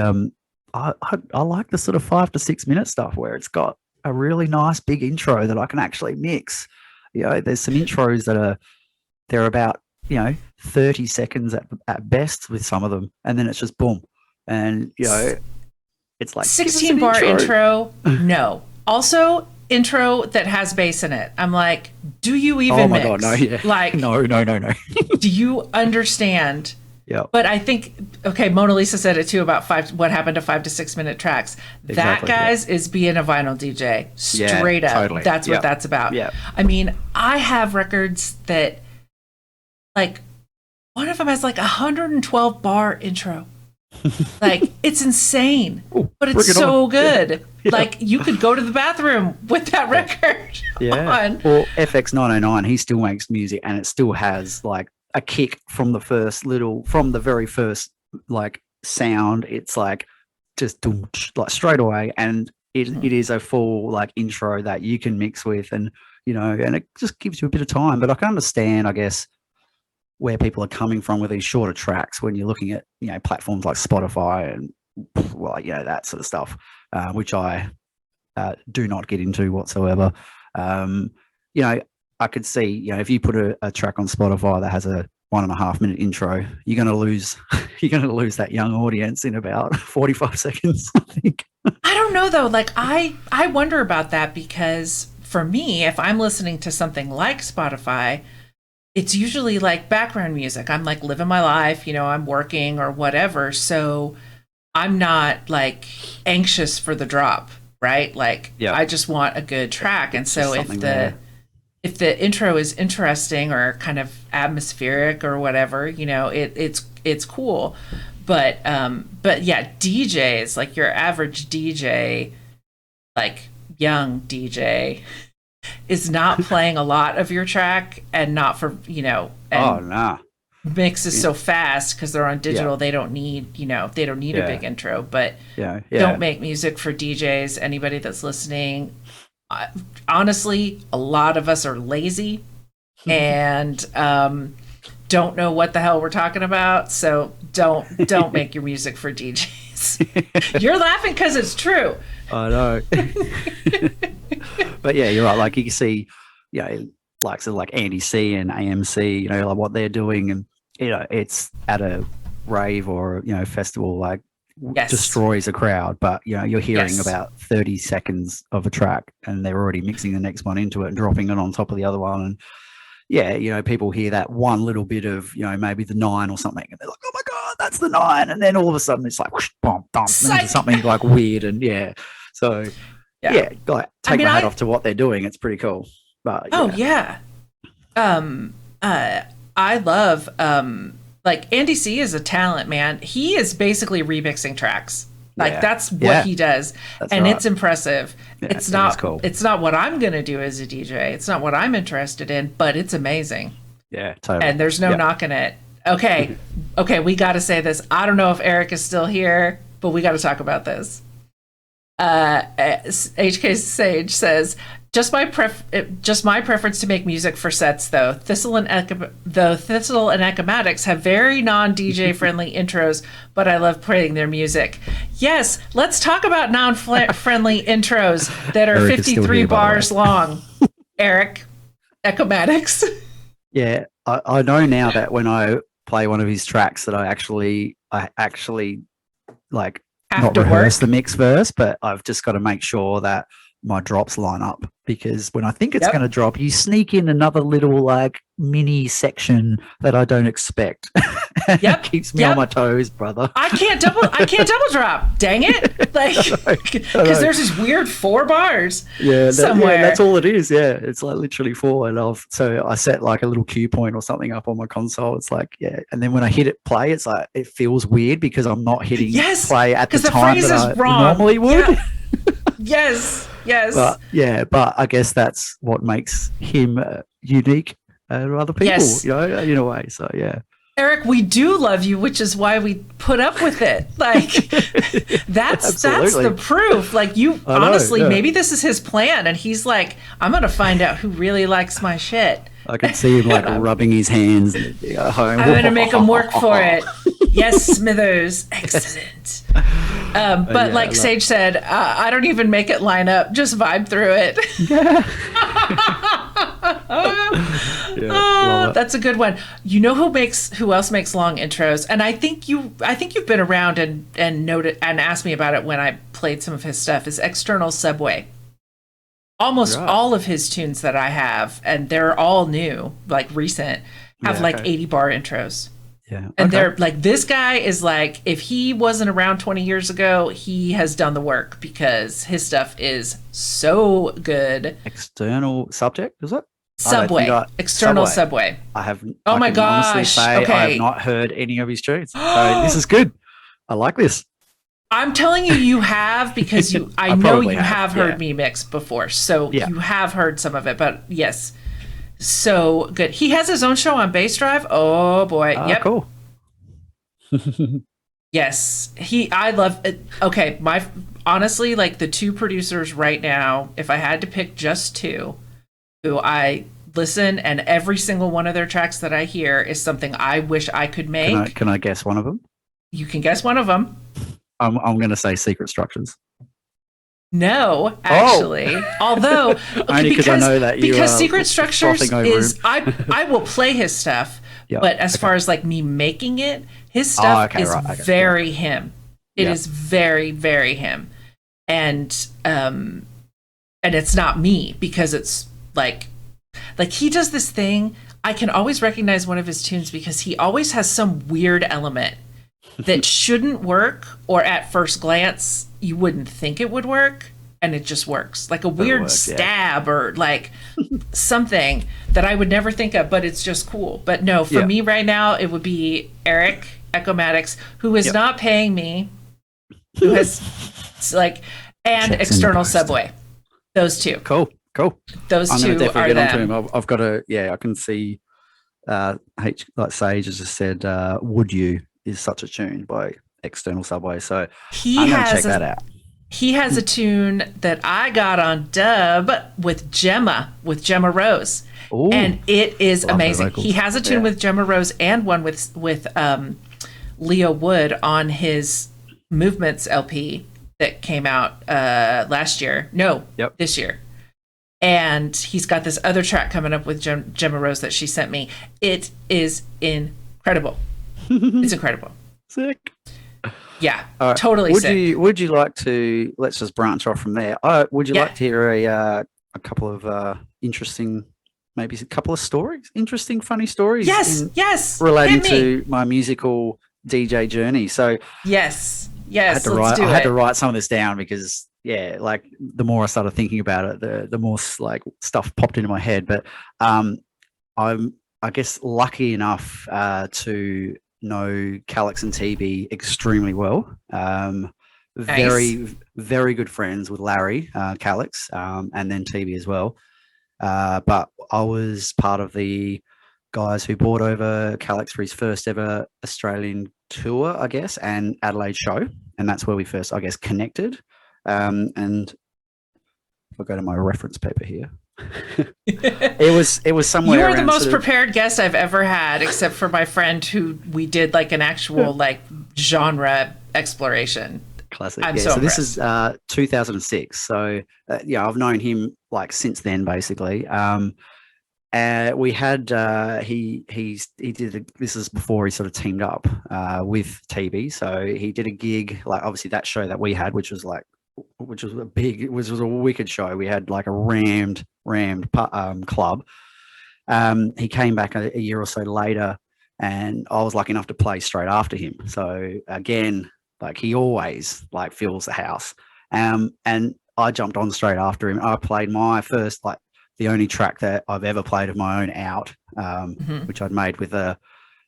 I like the sort of 5 to 6 minute stuff where it's got a really nice big intro that I can actually mix. There's some intros that they're about 30 seconds at best with some of them, and then it's just boom, and it's like 16 bar intro. No. Also, intro that has bass in it. I'm like, do you even oh my mix? god, no, yeah, Like, no. do you understand? Yeah. But I think, okay, Mona Lisa said it too about what happened to 5 to 6 minute tracks. That, guys, is being a vinyl DJ. Straight up. Totally. That's what that's about. Yeah. I mean, I have records that, like, one of them has like 112 bar intro. Like, it's insane. Ooh, but it's so on. good. Yeah. Like, you could go to the bathroom with that record on. Well, FX 909, he still makes music, and it still has like a kick from the very first like sound. It's like just like straight away, and it is a full like intro that you can mix with, and and it just gives you a bit of time. But I can understand, I guess, where people are coming from with these shorter tracks when you're looking at platforms like Spotify and that sort of stuff, which I do not get into whatsoever. I could see if you put a track on Spotify that has a 1.5 minute intro, you're going to lose that young audience in about 45 seconds, I think. I don't know though. Like, I wonder about that, because for me, if I'm listening to something like Spotify, it's usually like background music. I'm like living my life, I'm working or whatever. So I'm not like anxious for the drop, right? Like, I just want a good track. And so if the intro is interesting or kind of atmospheric or whatever, it's cool. But yeah, DJs, like your average DJ, like young DJ, is not playing a lot of your track, and not for mixes so fast because they're on digital. They don't need a big intro. But don't make music for DJs. Anybody that's listening, honestly, a lot of us are lazy and don't know what the hell we're talking about. So don't make your music for DJs. You're laughing because it's true. I know. But yeah, you're right. Like, you can see, like Andy C and AMC, like what they're doing, and it's at a rave or festival, like destroys a crowd. But you're hearing about 30 seconds of a track, and they're already mixing the next one into it and dropping it on top of the other one. And people hear that one little bit of maybe the 9 or something, and they're like, oh my god, that's the 9, and then all of a sudden it's like whoosh, bump, dump, and it's something like weird, and so. Like, take my hat off to what they're doing. It's pretty cool. But I love like Andy C is a talent, man. He is basically remixing tracks. Like, that's what he does. That's and it's impressive. It's not cool. It's not what I'm gonna do as a DJ. It's not what I'm interested in, but it's amazing. Yeah, totally. And there's no knocking it. Okay, we gotta say this. I don't know if Eric is still here, but we gotta talk about this. HK Sage says, just my preference to make music for sets, though. Thistle and Ecomatics have very non-DJ friendly intros, but I love playing their music. Yes, let's talk about non-friendly intros that are 53 bars long. Eric, Ecomatics. Yeah, I know now that when I play one of his tracks that I actually like not rehearse the mix first, but I've just got to make sure that my drops line up, because when I think it's going to drop, you sneak in another little like mini section that I don't expect. It keeps me on my toes, brother. I can't double drop. Dang it! Like, because there's this weird 4 bars. Somewhere. Yeah, that's all it is. Yeah, it's like literally 4, and so I set like a little cue point or something up on my console. It's like and then when I hit it play, it's like it feels weird because I'm not hitting play at the time that I normally would. Yes. But I guess that's what makes him unique to other people, in a way. So Eric, we do love you, which is why we put up with it. Like that's Absolutely. the proof. Like you I know, honestly, yeah. maybe this is his plan and he's like, I'm gonna find out who really likes my shit. I could see him like rubbing his hands. I'm gonna make him work for it. Yes, Smithers. Excellent. But Yeah, like Sage said, I don't even make it line up. Just vibe through it. Yeah, Oh, love it. that's a good one. You know who else makes long intros? And I think you've been around and noted and asked me about it when I played some of his stuff. Is External Subway. Almost Right. all of his tunes that I have, and they're all new, like recent, have Yeah, like okay. 80 bar intros. Yeah. And Okay. they're like, this guy is like, if he wasn't around 20 years ago, he has done the work because his stuff is so good. External subject, is it? Subway, External Subway. Subway. I have. Oh I my can honestly gosh. say I Okay. have not heard any of his tunes. So this is good. I like this. I'm telling you, you have because I I know probably you have have, heard yeah. me mix before. So Yeah. you have heard some of it, but yes, so good. He has his own show on Bass Drive. Oh boy. Yep. Cool. Yes, I love it. Okay, honestly, like the two producers right now, if I had to pick just two, who I listen and every single one of their tracks that I hear is something I wish I could make. Can I guess one of them? You can guess one of them. I'm going to say Secret Structures. No, actually, although Only because I know that you because are Secret Structures frothing over is I will play his stuff, Yeah, but as far as like me making it, his stuff okay, is right, okay, very him. It Yeah. is very very him, and it's not me because it's like he does this thing. I can always recognize one of his tunes because he always has some weird element that shouldn't work, or at first glance you wouldn't think it would work, and it just works. Like a weird works, yeah. stab or like something that I would never think of, but it's just cool. But no, for Yeah. me right now, it would be Eric Ecomatics, who is Yep. not paying me, who has like, and Checks in the External post. Subway. Those two. Cool. Those I'm going two to definitely are get onto them. him. I've got to. Yeah, I can see. Like Sage has just said, "Would You" is such a tune by External Subway. So He I'm going to has check that out. He has a tune that I got on dub with Gemma Rose. Ooh, And it is love her amazing. vocals. He has a tune Yeah. with Gemma Rose and one with Leo Wood on his Movements LP that came out last year. No, Yep. this year. And he's got this other track coming up with Gemma Rose that she sent me. It is incredible. It's incredible. Sick. Yeah, All right. totally Would sick. you like to? Let's just branch off from there. Would you Yeah. like to hear a couple of interesting, maybe a couple of stories, interesting, funny stories? Yes. Relating Hit me. to my musical DJ journey. So Yes. I had to Let's write. do I had to it. write some of this down because like the more I started thinking about it, the more like stuff popped into my head. But I'm I guess lucky enough to know Calix and TB extremely well. Very good friends with Larry Calix and then TB as well. But I was part of the guys who brought over Calix for his first ever Australian tour, I guess, and Adelaide show, and that's where we first, I guess, connected. And if I go to my reference paper here, it was somewhere. You are the around most sort of- prepared guest I've ever had, except for my friend who we did like an actual like genre exploration. Classic. I'm Yeah, so so this is 2006. So yeah, I've known him like since then, basically. We had he did this is before he sort of teamed up with TB. So he did a gig, like obviously that show that we had, which was a wicked show. We had like a rammed club. He came back a year or so later, and I was lucky enough to play straight after him. So again, like he always like fills the house. And I jumped on straight after him. I played my first, like the only track that I've ever played of my own out, which I'd made with a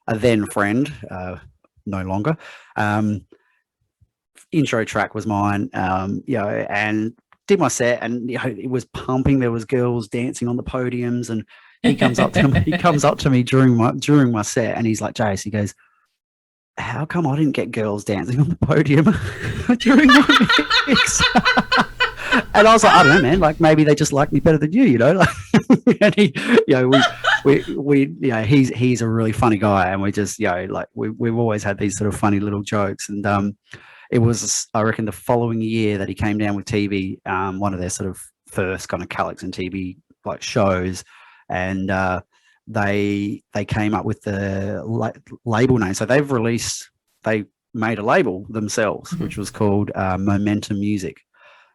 then friend, no longer. Intro track was mine, and did my set, and it was pumping. There was girls dancing on the podiums, and he comes up to me. He comes up to me during my set, and he's like, Jace, he goes, how come I didn't get girls dancing on the podium during my mix? And I was like, I don't know, man. Like maybe they just like me better than you, you know. Like, and he, you know, we, you know, he's a really funny guy, and we just, you know, like we've always had these sort of funny little jokes. And it was, I reckon, the following year that he came down with TV, one of their sort of first kind of Calix and TV like shows, and they came up with the label name. So they made a label themselves, which was called Momentum Music.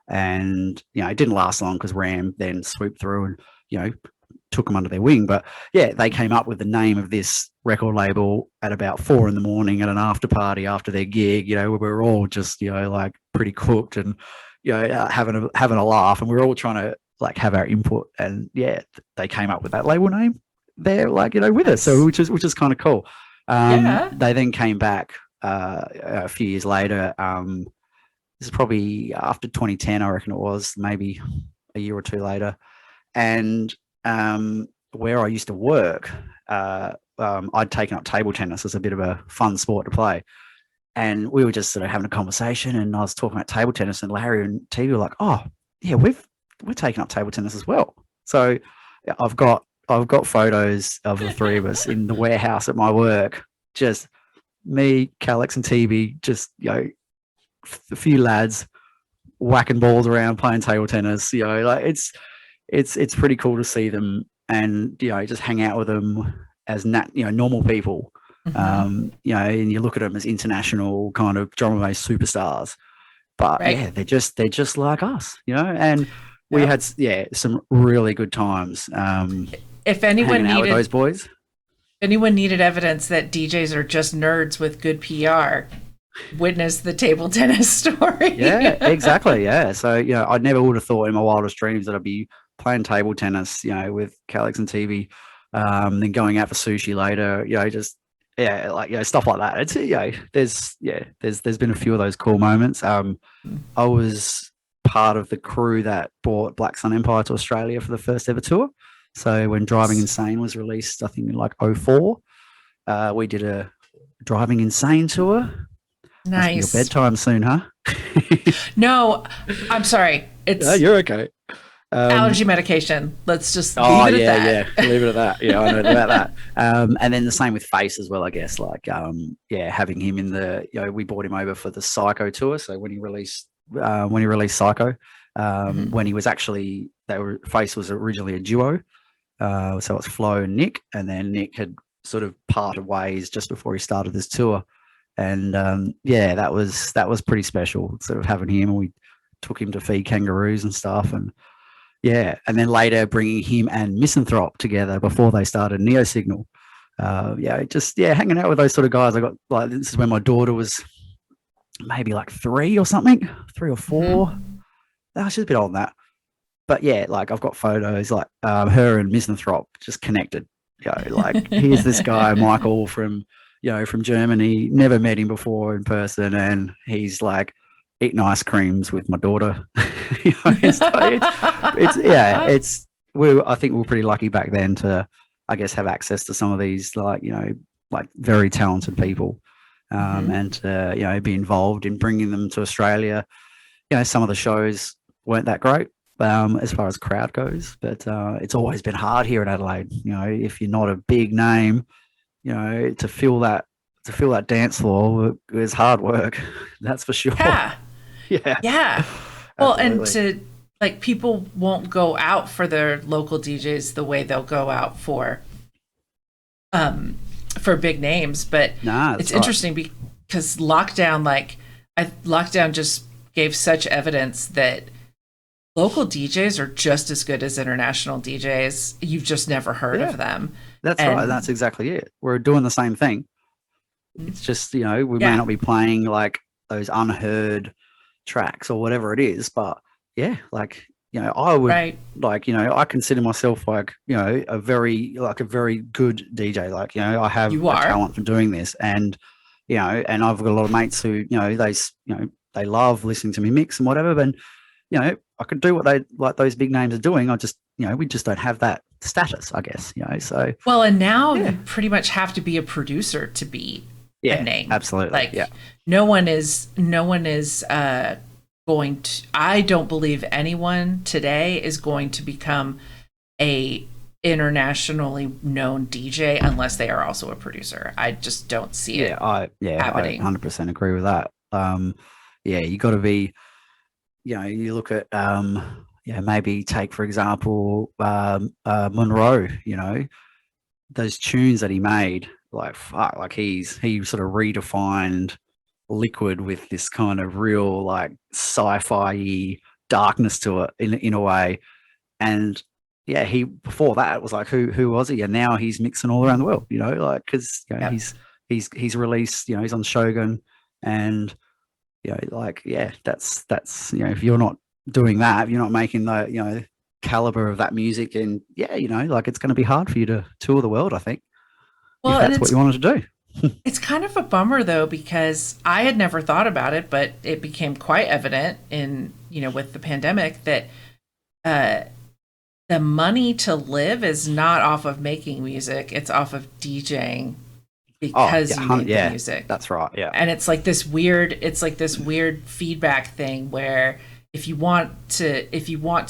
And, you know, it didn't last long because Ram then swooped through and, you know, took them under their wing. But yeah, they came up with the name of this record label at about 4 a.m. at an after party after their gig, you know, where we were all just, you know, like pretty cooked and, you know, having a laugh, and we were all trying to like have our input. And yeah, they came up with that label name there, like, you know, with us. So which is kind of cool. They then came back a few years later. This is probably after 2010, I reckon it was, maybe a year or two later. And where I used to work, I'd taken up table tennis as a bit of a fun sport to play. And we were just sort of having a conversation, and I was talking about table tennis, and Larry and TV were like, oh, yeah, we're taking up table tennis as well. So I've got photos of the three of us in the warehouse at my work, just me, Calix, and TV, just, you know, a few lads whacking balls around playing table tennis. You know, like it's pretty cool to see them and, you know, just hang out with them as normal people. You know, and you look at them as international kind of drum and bass superstars, but yeah, they're just like us, you know. And we had some really good times. If anyone needed with those boys, anyone needed evidence that DJs are just nerds with good PR, witness the table tennis story. Yeah, exactly. Yeah. So, you know, I never would have thought in my wildest dreams that I'd be playing table tennis, you know, with Calix and TV, then going out for sushi later, you know, just, yeah, like, you know, stuff like that. It's, you know, there's been a few of those cool moments. I was part of the crew that brought Black Sun Empire to Australia for the first ever tour. So when Driving Insane was released, I think in like 2004, we did a Driving Insane tour. Nice. Your bedtime soon, huh? No, I'm sorry. It's you're okay. Allergy medication. Let's just leave it at that. Yeah, leave it at that. Yeah, I know about that. And then the same with Face as well, I guess. Like, having him in the, you know, we brought him over for the Psycho tour. So when he released Psycho, when he was actually, Face was originally a duo. So it's Flo and Nick, and then Nick had sort of parted ways just before he started this tour. And that was pretty special, sort of having him. And we took him to feed kangaroos and stuff, and and then later bringing him and Misanthrope together before they started Neo Signal. Hanging out with those sort of guys. I got, like, this is when my daughter was maybe like 3 or something, 3 or 4. She's a bit older than that. But yeah, like I've got photos like her and Misanthrope just connected. You know, like here's this guy Michael from Germany. Never met him before in person, and he's like eating ice creams with my daughter. You know, I think we were pretty lucky back then to, I guess, have access to some of these, like, you know, like very talented people, and you know, be involved in bringing them to Australia. You know, some of the shows weren't that great as far as crowd goes, but it's always been hard here in Adelaide. You know, if you're not a big name, you know, to fill that dance floor is hard work. That's for sure. Yeah. Well, and to, like, people won't go out for their local DJs the way they'll go out for big names. But it's interesting because lockdown just gave such evidence that local DJs are just as good as international DJs. You've just never heard of them. That's right. That's exactly it. We're doing the same thing. It's just, you know, we may not be playing like those unheard tracks or whatever it is, but yeah, like, you know, I would like, you know, I consider myself like, you know, a very good DJ. Like, you know, I have a talent for doing this, and, you know, and I've got a lot of mates who, you know, they love listening to me mix and whatever, but, you know, I could do what those big names are doing. I just, you know, we just don't have that status, I guess, so Well, and now yeah. you pretty much have to be a producer to be a Yeah, name. absolutely. Like Yeah. no one is going to, I don't believe anyone today is going to become a internationally known DJ unless they are also a producer. I just don't see it I happening. 100% agree with that. Yeah, you got to be, you look at, maybe take, for example, Monroe, those tunes that he made, like, fuck, like he sort of redefined liquid with this kind of real, like, sci-fi darkness to it in a way. And yeah, he, before that, was like, who was he? And now he's mixing all around the world, like, because Yep. he's released, he's on Shogun, and like, yeah, that's if you're not doing that, if you're not making the caliber of that music, and yeah, like, it's going to be hard for you to tour the world, I think, if Well, and that's what you wanted to do. it's kind of a bummer though, because I had never thought about it, but it became quite evident in, with the pandemic that uh, the money to live is not off of making music, it's off of DJing because you made the music. That's right. Yeah. And it's like this weird feedback thing where if you want to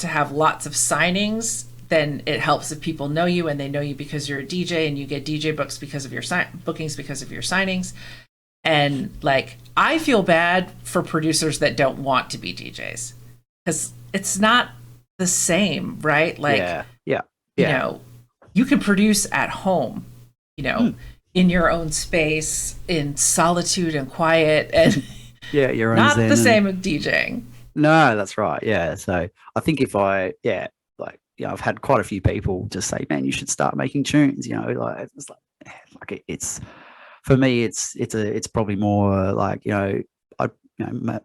have lots of signings, then it helps if people know you and they know you because you're a DJ, and you get DJ books because of your bookings because of your signings. And like, I feel bad for producers that don't want to be DJs, because it's not the same, right? Like, you can produce at home, in your own space, in solitude and quiet, and you're not the same with DJing. No, that's right. Yeah. So I think if I've had quite a few people just say, man, you should start making tunes, like, it's for me, it's probably more like,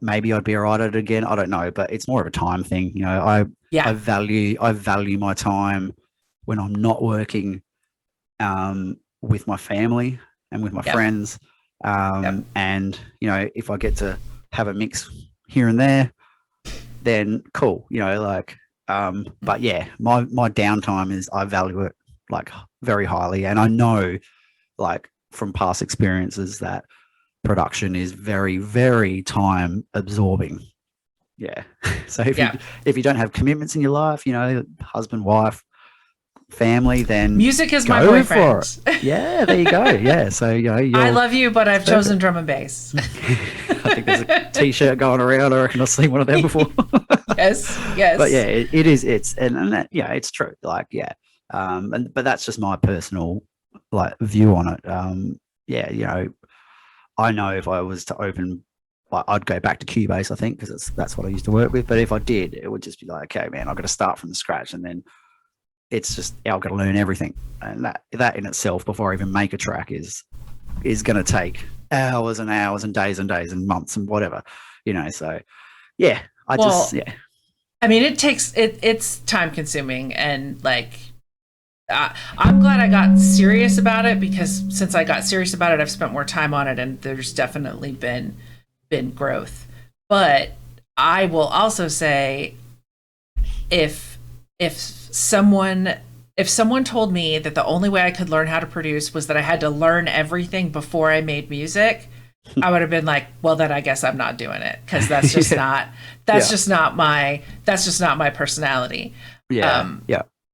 maybe I'd be all right at it again. I don't know, but it's more of a time thing. I value my time when I'm not working, with my family and with my friends. And, if I get to have a mix here and there, then cool, but yeah, my downtime is, I value it, like, very highly. And I know, like, from past experiences, that production is very, very time absorbing. Yeah. So if you don't have commitments in your life, husband, wife, family, then music is my boyfriend. Yeah, there you go. Yeah. So I love you, but I've chosen drum and bass. I think there's a t-shirt going around. I reckon I've seen one of them before. Yes. But yeah, it is. It's and that, it's true. Like, yeah. But that's just my personal, like, view on it. I know if I was to open, I'd go back to Cubase, I think, because that's what I used to work with. But if I did, it would just be like, okay, man, I've got to start from scratch, and then it's just, I've got to learn everything, and that in itself, before I even make a track, is going to take hours and hours and days and months and whatever, So yeah, I mean, it's time consuming, and like, I'm glad I got serious about it, because since I got serious about it, I've spent more time on it, and there's definitely been growth. But I will also say, if someone told me that the only way I could learn how to produce was that I had to learn everything before I made music, I would have been like, well, then I guess I'm not doing it, because that's just just not my personality.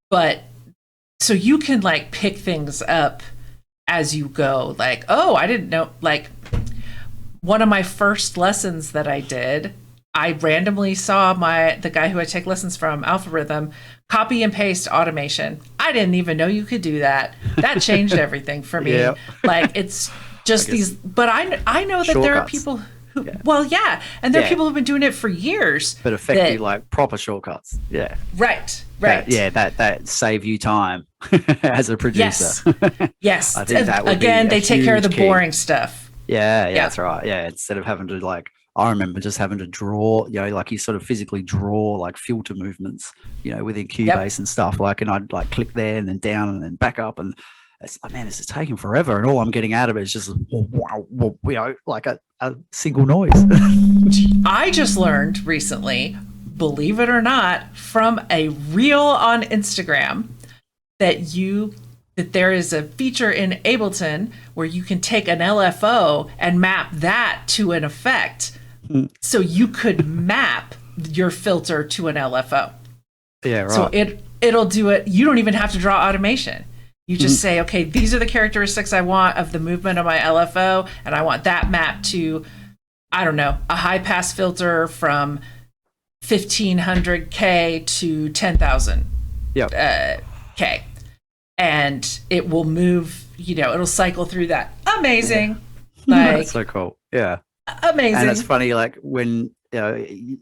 But so you can, like, pick things up as you go. Like, oh, I didn't know, like, one of my first lessons that I did, I randomly saw the guy who I take lessons from, Alpha Rhythm, copy and paste automation. I didn't even know you could do that. That changed everything for me. Yeah. Like, it's just these, but I know that shortcuts. There are people who, and there are people who've been doing it for years. But effectively, like, proper shortcuts. Yeah. Right. That save you time as a producer. Yes. I think that would again, they take care of the boring stuff. Yeah, that's right. Yeah, instead of having to, like, I remember just having to draw, like, you sort of physically draw, like, filter movements, within Cubase and stuff, like, and I'd, like, click there and then down and then back up, and it's like, man, this is taking forever, and all I'm getting out of it is just like a single noise. I just learned recently, believe it or not, from a reel on Instagram, that there is a feature in Ableton where you can take an LFO and map that to an effect. So you could map your filter to an LFO. Yeah, right. So it'll do it. You don't even have to draw automation. You just say, okay, these are the characteristics I want of the movement of my LFO, and I want that mapped to, I don't know, a high pass filter from 1500K to 10,000 K. And it will move, it'll cycle through that. Amazing. That's so cool. Yeah. Amazing. And it's funny, like when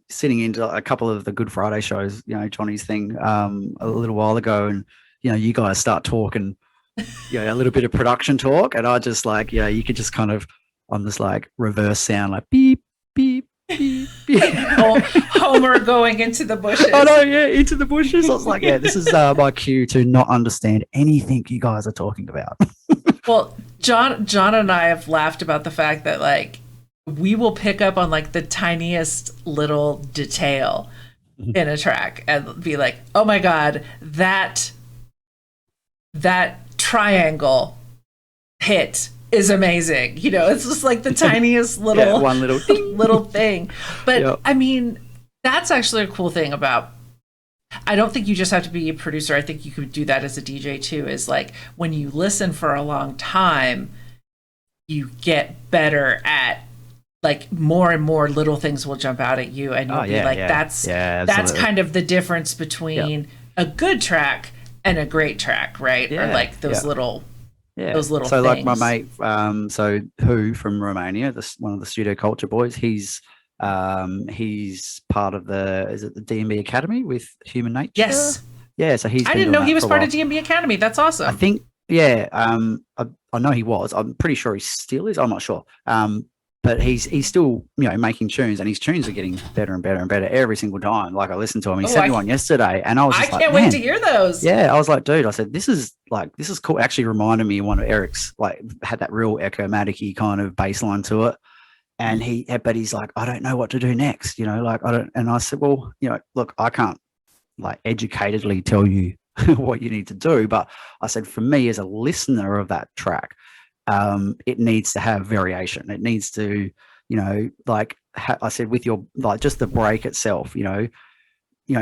sitting into a couple of the Good Friday shows, Johnny's thing a little while ago, and you guys start talking, a little bit of production talk, and I just like, you could just kind of on this like reverse sound, like beep, beep, beep, beep. Homer going into the bushes. Oh no, yeah, into the bushes. I was like, yeah, this is my cue to not understand anything you guys are talking about. Well, John and I have laughed about the fact that like we will pick up on like the tiniest little detail in a track and be like, oh my God, that triangle hit is amazing. It's just like the tiniest little one little little thing. But Yep. I mean, that's actually a cool thing about, I don't think you just have to be a producer. I think you could do that as a DJ too, is like when you listen for a long time, you get better at like more and more little things will jump out at you and you'll be like, that's kind of the difference between a good track and a great track, right? Or like those little those little so things. like my mate so who from Romania, one of the Studio Culture boys, he's part of the DMB Academy with Human Nature. Yes. Yeah, so I didn't know he was part of DMB Academy. That's awesome. I think I know he was. I'm pretty sure he still is. I'm not sure. But he's still, making tunes, and his tunes are getting better and better and better every single time. Like I listened to him. He sent me one yesterday, and I was just can't wait to hear those. Yeah, I was like, dude, I said, this is cool. Actually reminded me of one of Eric's, like had that real echo-matic-y kind of bass line to it. And he's like, I don't know what to do next, like I don't. And I said, well, look, I can't like educatedly tell you what you need to do, but I said, for me as a listener of that track, it needs to have variation. It needs to, I said, with your like just the break itself,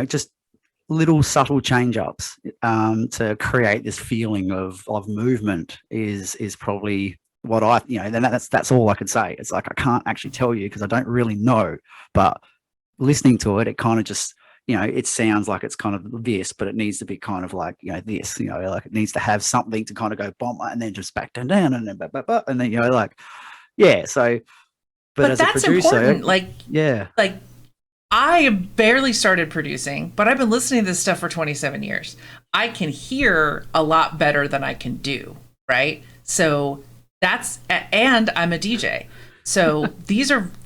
just little subtle change ups to create this feeling of movement is probably what I, then that's all I could say. It's like I can't actually tell you because I don't really know, but listening to it, it kind of just, it sounds like it's kind of this, but it needs to be kind of like, this, like it needs to have something to kind of go bomb and then just back down and then and then, like, yeah. So, but as that's a producer, important. Like, yeah, like I barely started producing, but I've been listening to this stuff for 27 years. I can hear a lot better than I can do. Right. So and I'm a DJ. So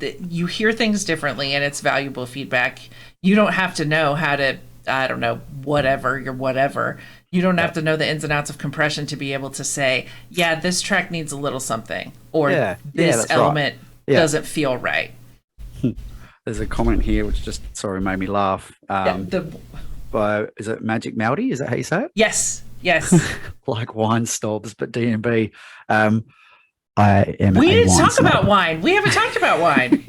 you hear things differently and it's valuable feedback. You don't have to know how to, I don't know, whatever. You don't have to know the ins and outs of compression to be able to say, yeah, this track needs a little something, or this element doesn't feel right. There's a comment here which just made me laugh. Is it Magic Melody? Is that how you say it? Yes. Like wine snobs, but D&B. We didn't talk about wine. We haven't talked about wine.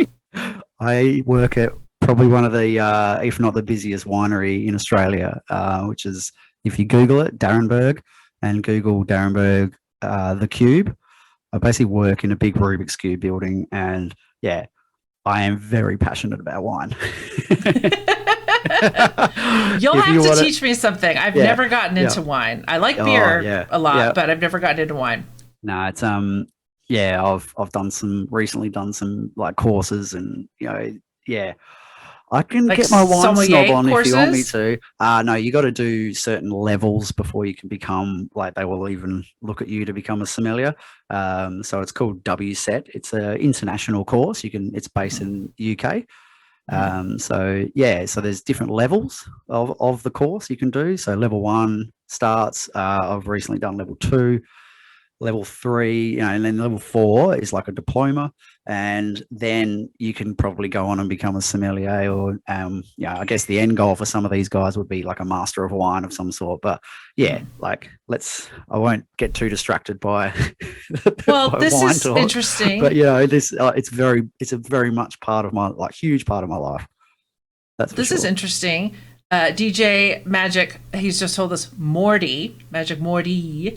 I work at probably one of the, if not the busiest winery in Australia, which is, if you Google it, Darrenberg, and Google Darrenberg, the Cube. I basically work in a big Rubik's Cube building, and yeah, I am very passionate about wine. You'll have to teach me something. I've never gotten into wine. I like beer a lot, but I've never gotten into wine. No, it's I've recently done some like courses, and I can like get my wine snob on courses? If you want me to. No, you got to do certain levels before you can become, like, they will even look at you to become a sommelier. So it's called WSET. It's an international course. It's based in UK. So there's different levels of the course you can do. So level 1 starts. I've recently done level 2. Level 3, and then level 4 is like a diploma, and then you can probably go on and become a sommelier, or I guess the end goal for some of these guys would be like a master of wine of some sort. But yeah, like I won't get too distracted by Well, by this wine is talk. interesting. But this it's a very much part of my huge part of my life. That's for This is sure. interesting. DJ Magic, he's just told us Magic Morty.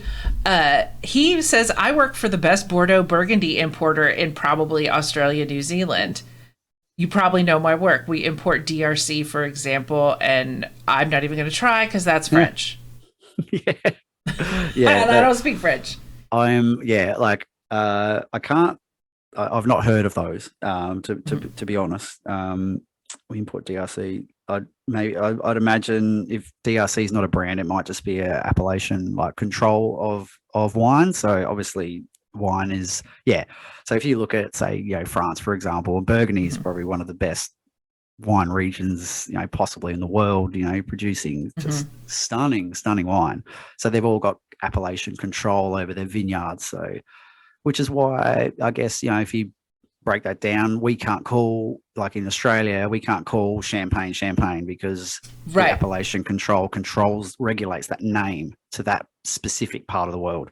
He says, I work for the best Bordeaux Burgundy importer in probably Australia, New Zealand. You probably know my work. We import DRC, for example, and I'm not even going to try because that's French. Yeah, And I don't speak French. I can't. I've not heard of those. To be honest, we import DRC. I'd imagine if DRC is not a brand, it might just be a appellation like control of wine. So obviously wine is So if you look at, say, France, for example, Burgundy is probably one of the best wine regions, possibly in the world, producing just stunning wine. So they've all got appellation control over their vineyards. So, which is why I guess, if you break that down, we can't call, like in Australia, we can't call champagne because the appellation regulates that name to that specific part of the world.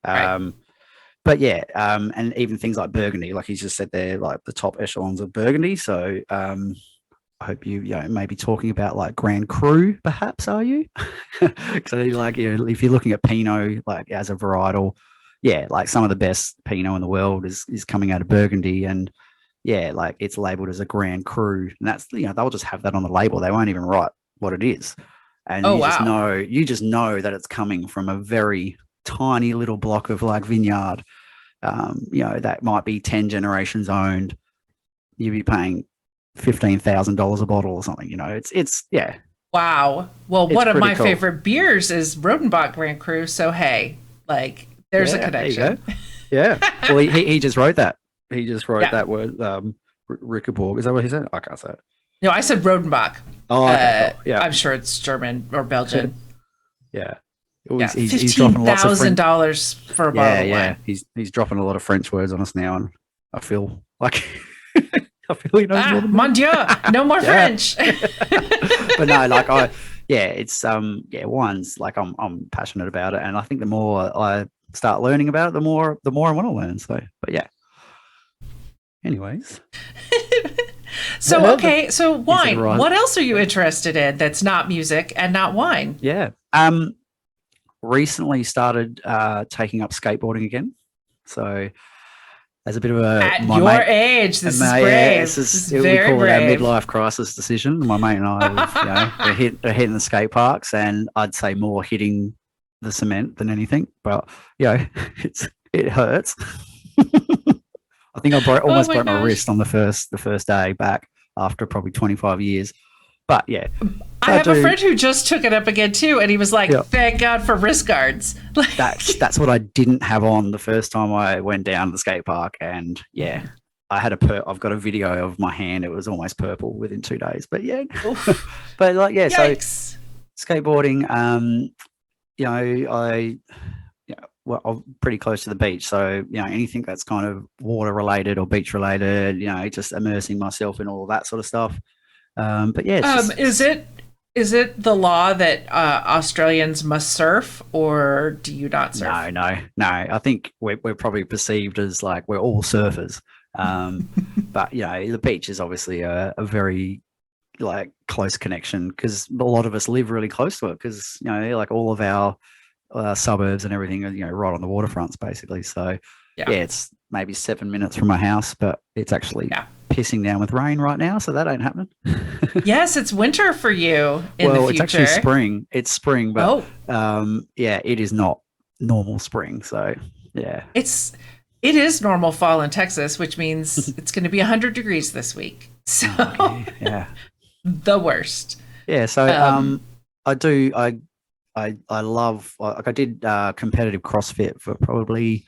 But and even things like Burgundy, like he's just said, they're like the top echelons of Burgundy. So I hope you may be talking about like Grand Cru, perhaps, are you? So like, if you're looking at Pinot like as a varietal, like some of the best Pinot in the world is coming out of Burgundy, and like it's labeled as a Grand Cru, and that's they'll just have that on the label. They won't even write what it is, and you just know that it's coming from a very tiny little block of like vineyard. That might be 10 generations owned. You'd be paying $15,000 a bottle or something. It's Wow. Well, one of my favorite beers is Rodenbach Grand Cru. So hey, like there's a connection. Yeah. Well, he just wrote that. He just wrote that word. Rickeborg. Is that what he said? I can't say it. No, I said Rodenbach. Oh, okay. Yeah. I'm sure it's German or Belgian. Yeah. He's dropping $15,000 for a bottle of wine. He's dropping a lot of French words on us now, and I feel like I feel he knows more than mon Dieu, no more French. But no, it's wine's like I'm passionate about it, and I think the more I start learning about it, the more I want to learn. So, but anyways. So wine. What else are you interested in that's not music and not wine? Yeah. Recently started taking up skateboarding again. So as a bit of a at your age, this is brave. This is very we call brave. It our midlife crisis decision. My mate and I, we're hitting the skate parks, and I'd say more hitting the cement than anything. But it hurts. I think I almost broke my wrist on the first day back after probably 25 years. But I have a friend who just took it up again too, and he was like, "Thank God for wrist guards." That's what I didn't have on the first time I went down to the skate park, and I had I've got a video of my hand; it was almost purple within 2 days. But but Yikes. So skateboarding. I'm pretty close to the beach, so anything that's kind of water related or beach related, just immersing myself in all of that sort of stuff. But is it the law that Australians must surf, or do you not surf? No. I think we're probably perceived as like we're all surfers. But the beach is obviously a very like close connection, because a lot of us live really close to it, because like all of our suburbs and everything are right on the waterfronts basically. So it's maybe 7 minutes from my house, but it's actually pissing down with rain right now, so that ain't happening. Yes, it's winter for you in the future. It's actually spring. It's spring, but it is not normal spring. So it is normal fall in Texas, which means it's going to be 100 degrees this week. So the worst. Yeah. So I love, like I did competitive CrossFit for probably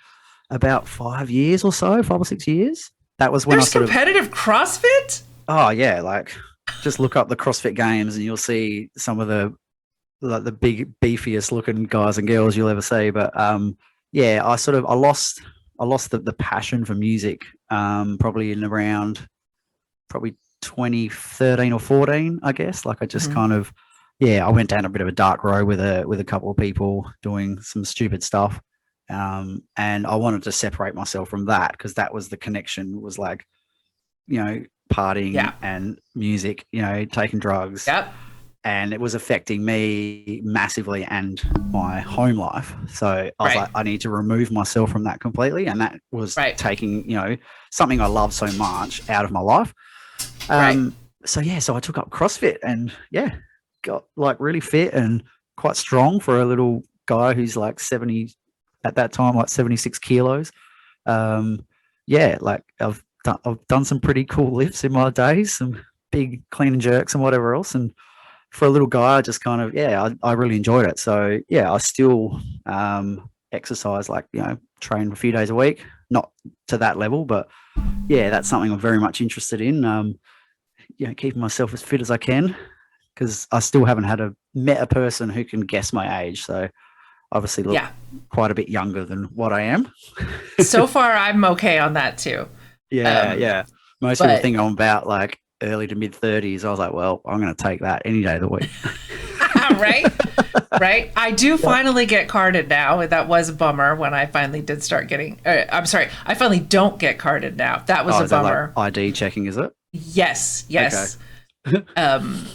about 5 years or so, 5 or 6 years. That was when There's competitive CrossFit? Oh yeah, like just look up the CrossFit Games and you'll see some of the big beefiest looking guys and girls you'll ever see. But yeah, I lost the passion for music, probably in around probably 2013 or 14, I guess. Like I just Mhm. kind of, yeah, I went down a bit of a dark road with a couple of people doing some stupid stuff. And I wanted to separate myself from that because that was the connection, was like, partying Yeah. and music, taking drugs, Yep. and it was affecting me massively and my home life. So I was Right. like, I need to remove myself from that completely. And that was Right. taking, something I love so much out of my life. Right. So I took up CrossFit and yeah, got like really fit and quite strong for a little guy who's like 70 at that time, like 76 kilos. Um, yeah, like I've done some pretty cool lifts in my days, some big clean and jerks and whatever else. And for a little guy, I just kind of, yeah, I really enjoyed it. So yeah, I still exercise, like, train a few days a week, not to that level, but yeah, that's something I'm very much interested in. Keeping myself as fit as I can, because I still haven't met a person who can guess my age. So obviously look Yeah. quite a bit younger than what I am. So far, I'm okay on that too. Yeah, Um, yeah. Most people but think I'm about like early to mid 30s. I was like, well, I'm going to take that any day of the week. right. Right. I do Yep. finally get carded now. That was a bummer when I finally did start getting. I'm sorry. I finally don't get carded now. That was Oh, a is that like bummer. ID checking? Is it? Yes. Okay. Yes. Um,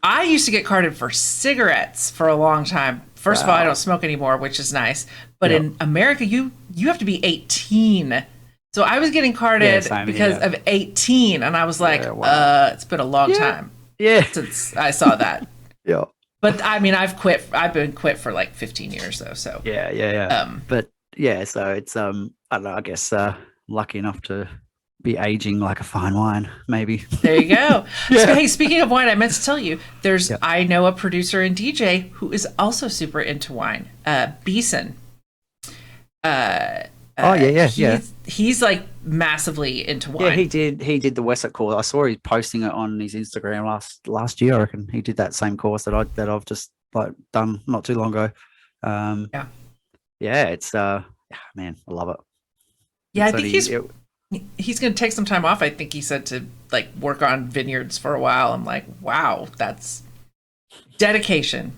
I used to get carded for cigarettes for a long time. First of all, I don't Wow. smoke anymore, which is nice. But Yep. in America, you have to be 18. So I was getting Yeah, carded same because here. of 18, and I was like, Yeah, wow. it's been a long Yeah. time Yeah. since I saw that. Yeah. But I mean, I've been quit for like 15 years though. So, Yeah, yeah, yeah. um, But yeah, so it's I don't know, I guess lucky enough to be aging like a fine wine, maybe. there you go. Yeah. Hey, speaking of wine, I meant to tell you, Yeah. I know a producer and DJ who is also super into wine. Beeson. Uh, Oh yeah, yeah, yeah. he's like massively into Yeah, wine. he did the Wessex course. I saw he posting it on his Instagram last year. I reckon he did that same course that I've just like done not too long ago. Um, Yeah. yeah, it's man, I love it. Yeah, I It's think only it, he's going to take some time off. I think he said to like work on vineyards for a while. I'm like, wow, that's dedication.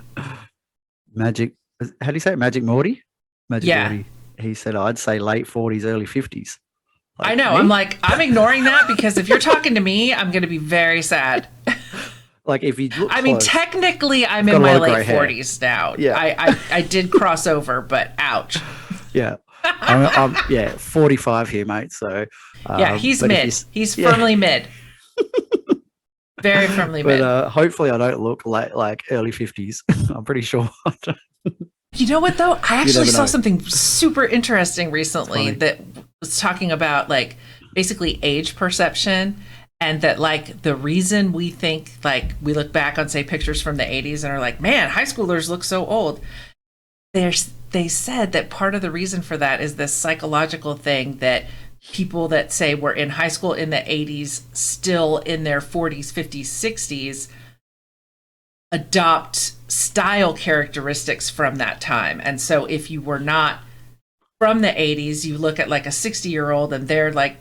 Magic. How do you say it? Magic Morty? Magic Yeah. Morty. He said I'd say late 40s, early 50s. I Like know. I'm me? like, I'm ignoring that because if you're talking to me, I'm going to be very sad. Like if you look I mean, close, technically, I'm got in a lot my of grey late hair. 40s now. Yeah. I did cross over, but ouch. Yeah. I'm 45 here, mate. So, Yeah, he's but if you, mid. He's yeah, firmly mid. Very firmly but mid. hopefully I don't look like early 50s. I'm pretty sure. You know what though? I You actually never saw know. something super interesting It's recently funny. that was talking about like basically age perception, and that like the reason we think like we look back on say pictures from the 80s and are like, man, high schoolers look so old. They said that part of the reason for that is this psychological thing that people that say were in high school in the 80s still in their 40s, 50s, 60s adopt style characteristics from that time. And so if you were not from the 80s, you look at like a 60-year-old and they're like,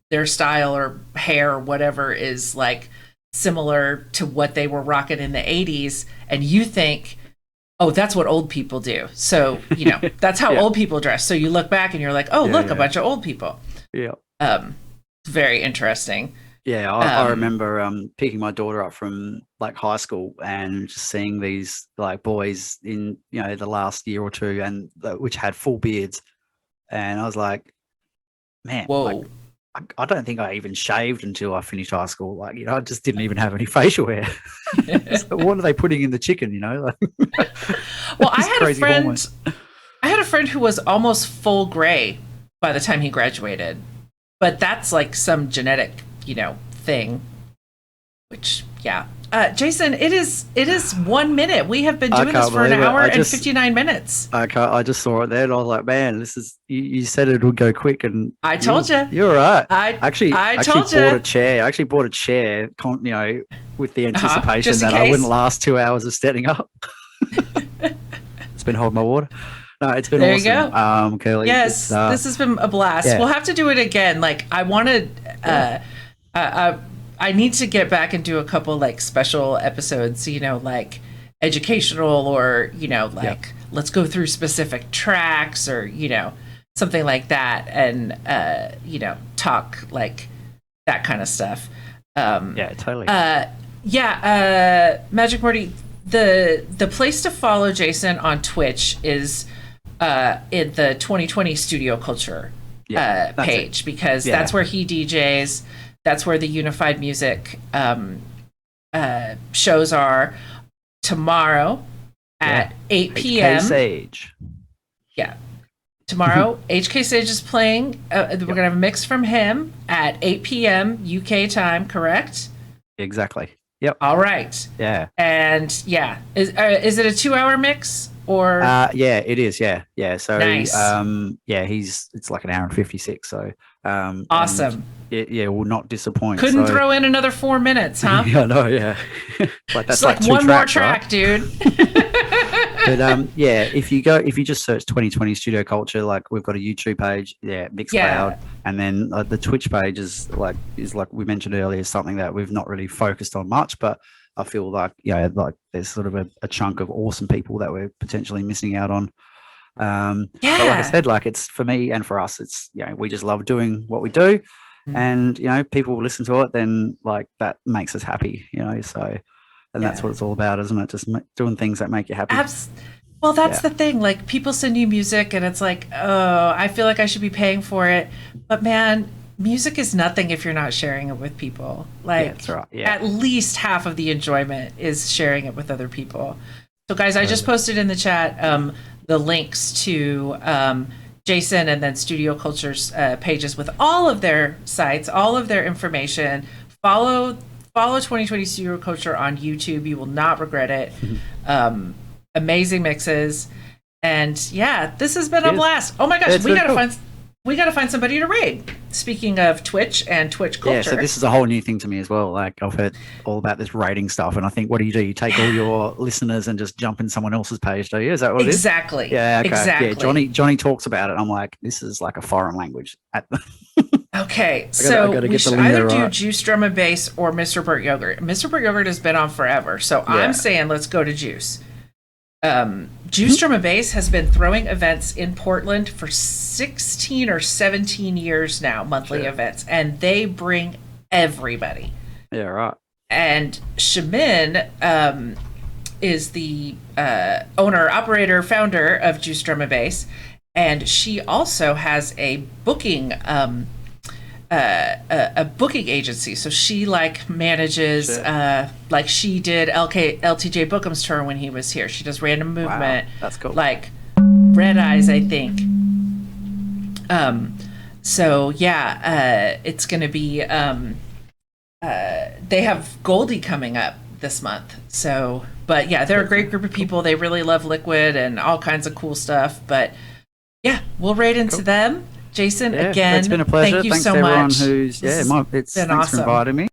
their style or hair or whatever is like similar to what they were rocking in the 80s. And you think, oh, that's what old people do. So, that's how Yeah. old people dress. So you look back and you're like, oh, Yeah, look, a yeah. bunch of old people. Yeah. Very interesting. Yeah, I Um, remember picking my daughter up from like high school and just seeing these like boys in the last year or two, and which had full beards, and I was like, man, like whoa. I don't think I even shaved until I finished high school. Like I just didn't even have any facial hair. So what are they putting in the chicken? Like, Well, I these had a crazy friend. hormones. I had a friend who was almost full gray by the time he graduated, but that's like some genetic, thing. Which, yeah. Jason, it is 1 minute. We have been I doing this can't for an believe it. hour and 59 minutes. I just saw it there, and I was like, man, this is. You said it would go quick, and I told you. You're right. I Actually told bought you. a chair. I actually bought a chair, with the anticipation just in that I case. wouldn't last 2 hours of standing up. It's been holding my water. No, it's been There you awesome. go. Curly, Yes, this has been a blast. yeah. We'll have to do it again. Like I wanted, I need to get back and do a couple like special episodes. Like educational or like let's go through specific tracks or something like that, and talk like that kind of stuff. Yeah, totally. Magic Morty. The place to follow Jason on Twitch is in the 2020 Studio Culture page, because that's where he DJs. That's where the Unified Music shows are tomorrow at 8 p.m. HK Sage. Yeah. Tomorrow, HK Sage is playing. We're going to have a mix from him at 8 p.m. UK time, correct? Exactly. Yep. All right. Yeah. And is it a 2-hour mix or? Yeah, it is. Yeah. So, nice. It's like an hour and 56. So, awesome. Will not disappoint. Couldn't throw in another 4 minutes, huh? Yeah, no, yeah. Like that's like one more track, right? Dude. But if you just search 2020 Studio Culture, like we've got a YouTube page, Mixcloud, and then the Twitch page is like we mentioned earlier, something that we've not really focused on much, but I feel like like there's sort of a chunk of awesome people that we're potentially missing out on. But like I said, like it's for me and for us, it's we just love doing what we do, and people will listen to it, then like that makes us happy, so. And that's what it's all about, isn't it? Just doing things that make you happy. Well, that's the thing. Like, people send you music, and it's like, oh, I feel like I should be paying for it. But, man, music is nothing if you're not sharing it with people. Like, that's right. At least half of the enjoyment is sharing it with other people. So, guys, I just posted in the chat the links to Jason and then Studio Culture's pages with all of their sites, all of their information. Follow 2020 Studio Culture on YouTube. You will not regret it. Amazing mixes, and this has been a blast. Oh my gosh, we gotta find somebody to raid. Speaking of Twitch and Twitch culture, so this is a whole new thing to me as well. Like I've heard all about this raiding stuff, and I think, what do? You take all your listeners and just jump in someone else's page, do you? Is that what it is? Exactly. Yeah. Okay. Exactly. Yeah. Johnny talks about it. I'm like, this is like a foreign language. Okay, so we should either do Juice Drum and Bass or Mr. Burt Yogurt. Mr. Burt Yogurt has been on forever, so I'm saying let's go to Juice. Juice Drum and Bass has been throwing events in Portland for 16 or 17 years now, monthly events, and they bring everybody. Yeah, right. And Shamin is the owner, operator, founder of Juice Drum and Bass, and she also has a booking a booking agency. So she like manages like she did LTJ Bookham's tour when he was here. She does Random Movement. Wow, that's cool. Like Red Eyes, I think. So it's gonna be they have Goldie coming up this month. So but they're a great group of people. They really love Liquid and all kinds of cool stuff. But we'll raid into them. Jason, again, it's been a pleasure. Thank you Thanks so to everyone much. Thanks been awesome. for inviting me.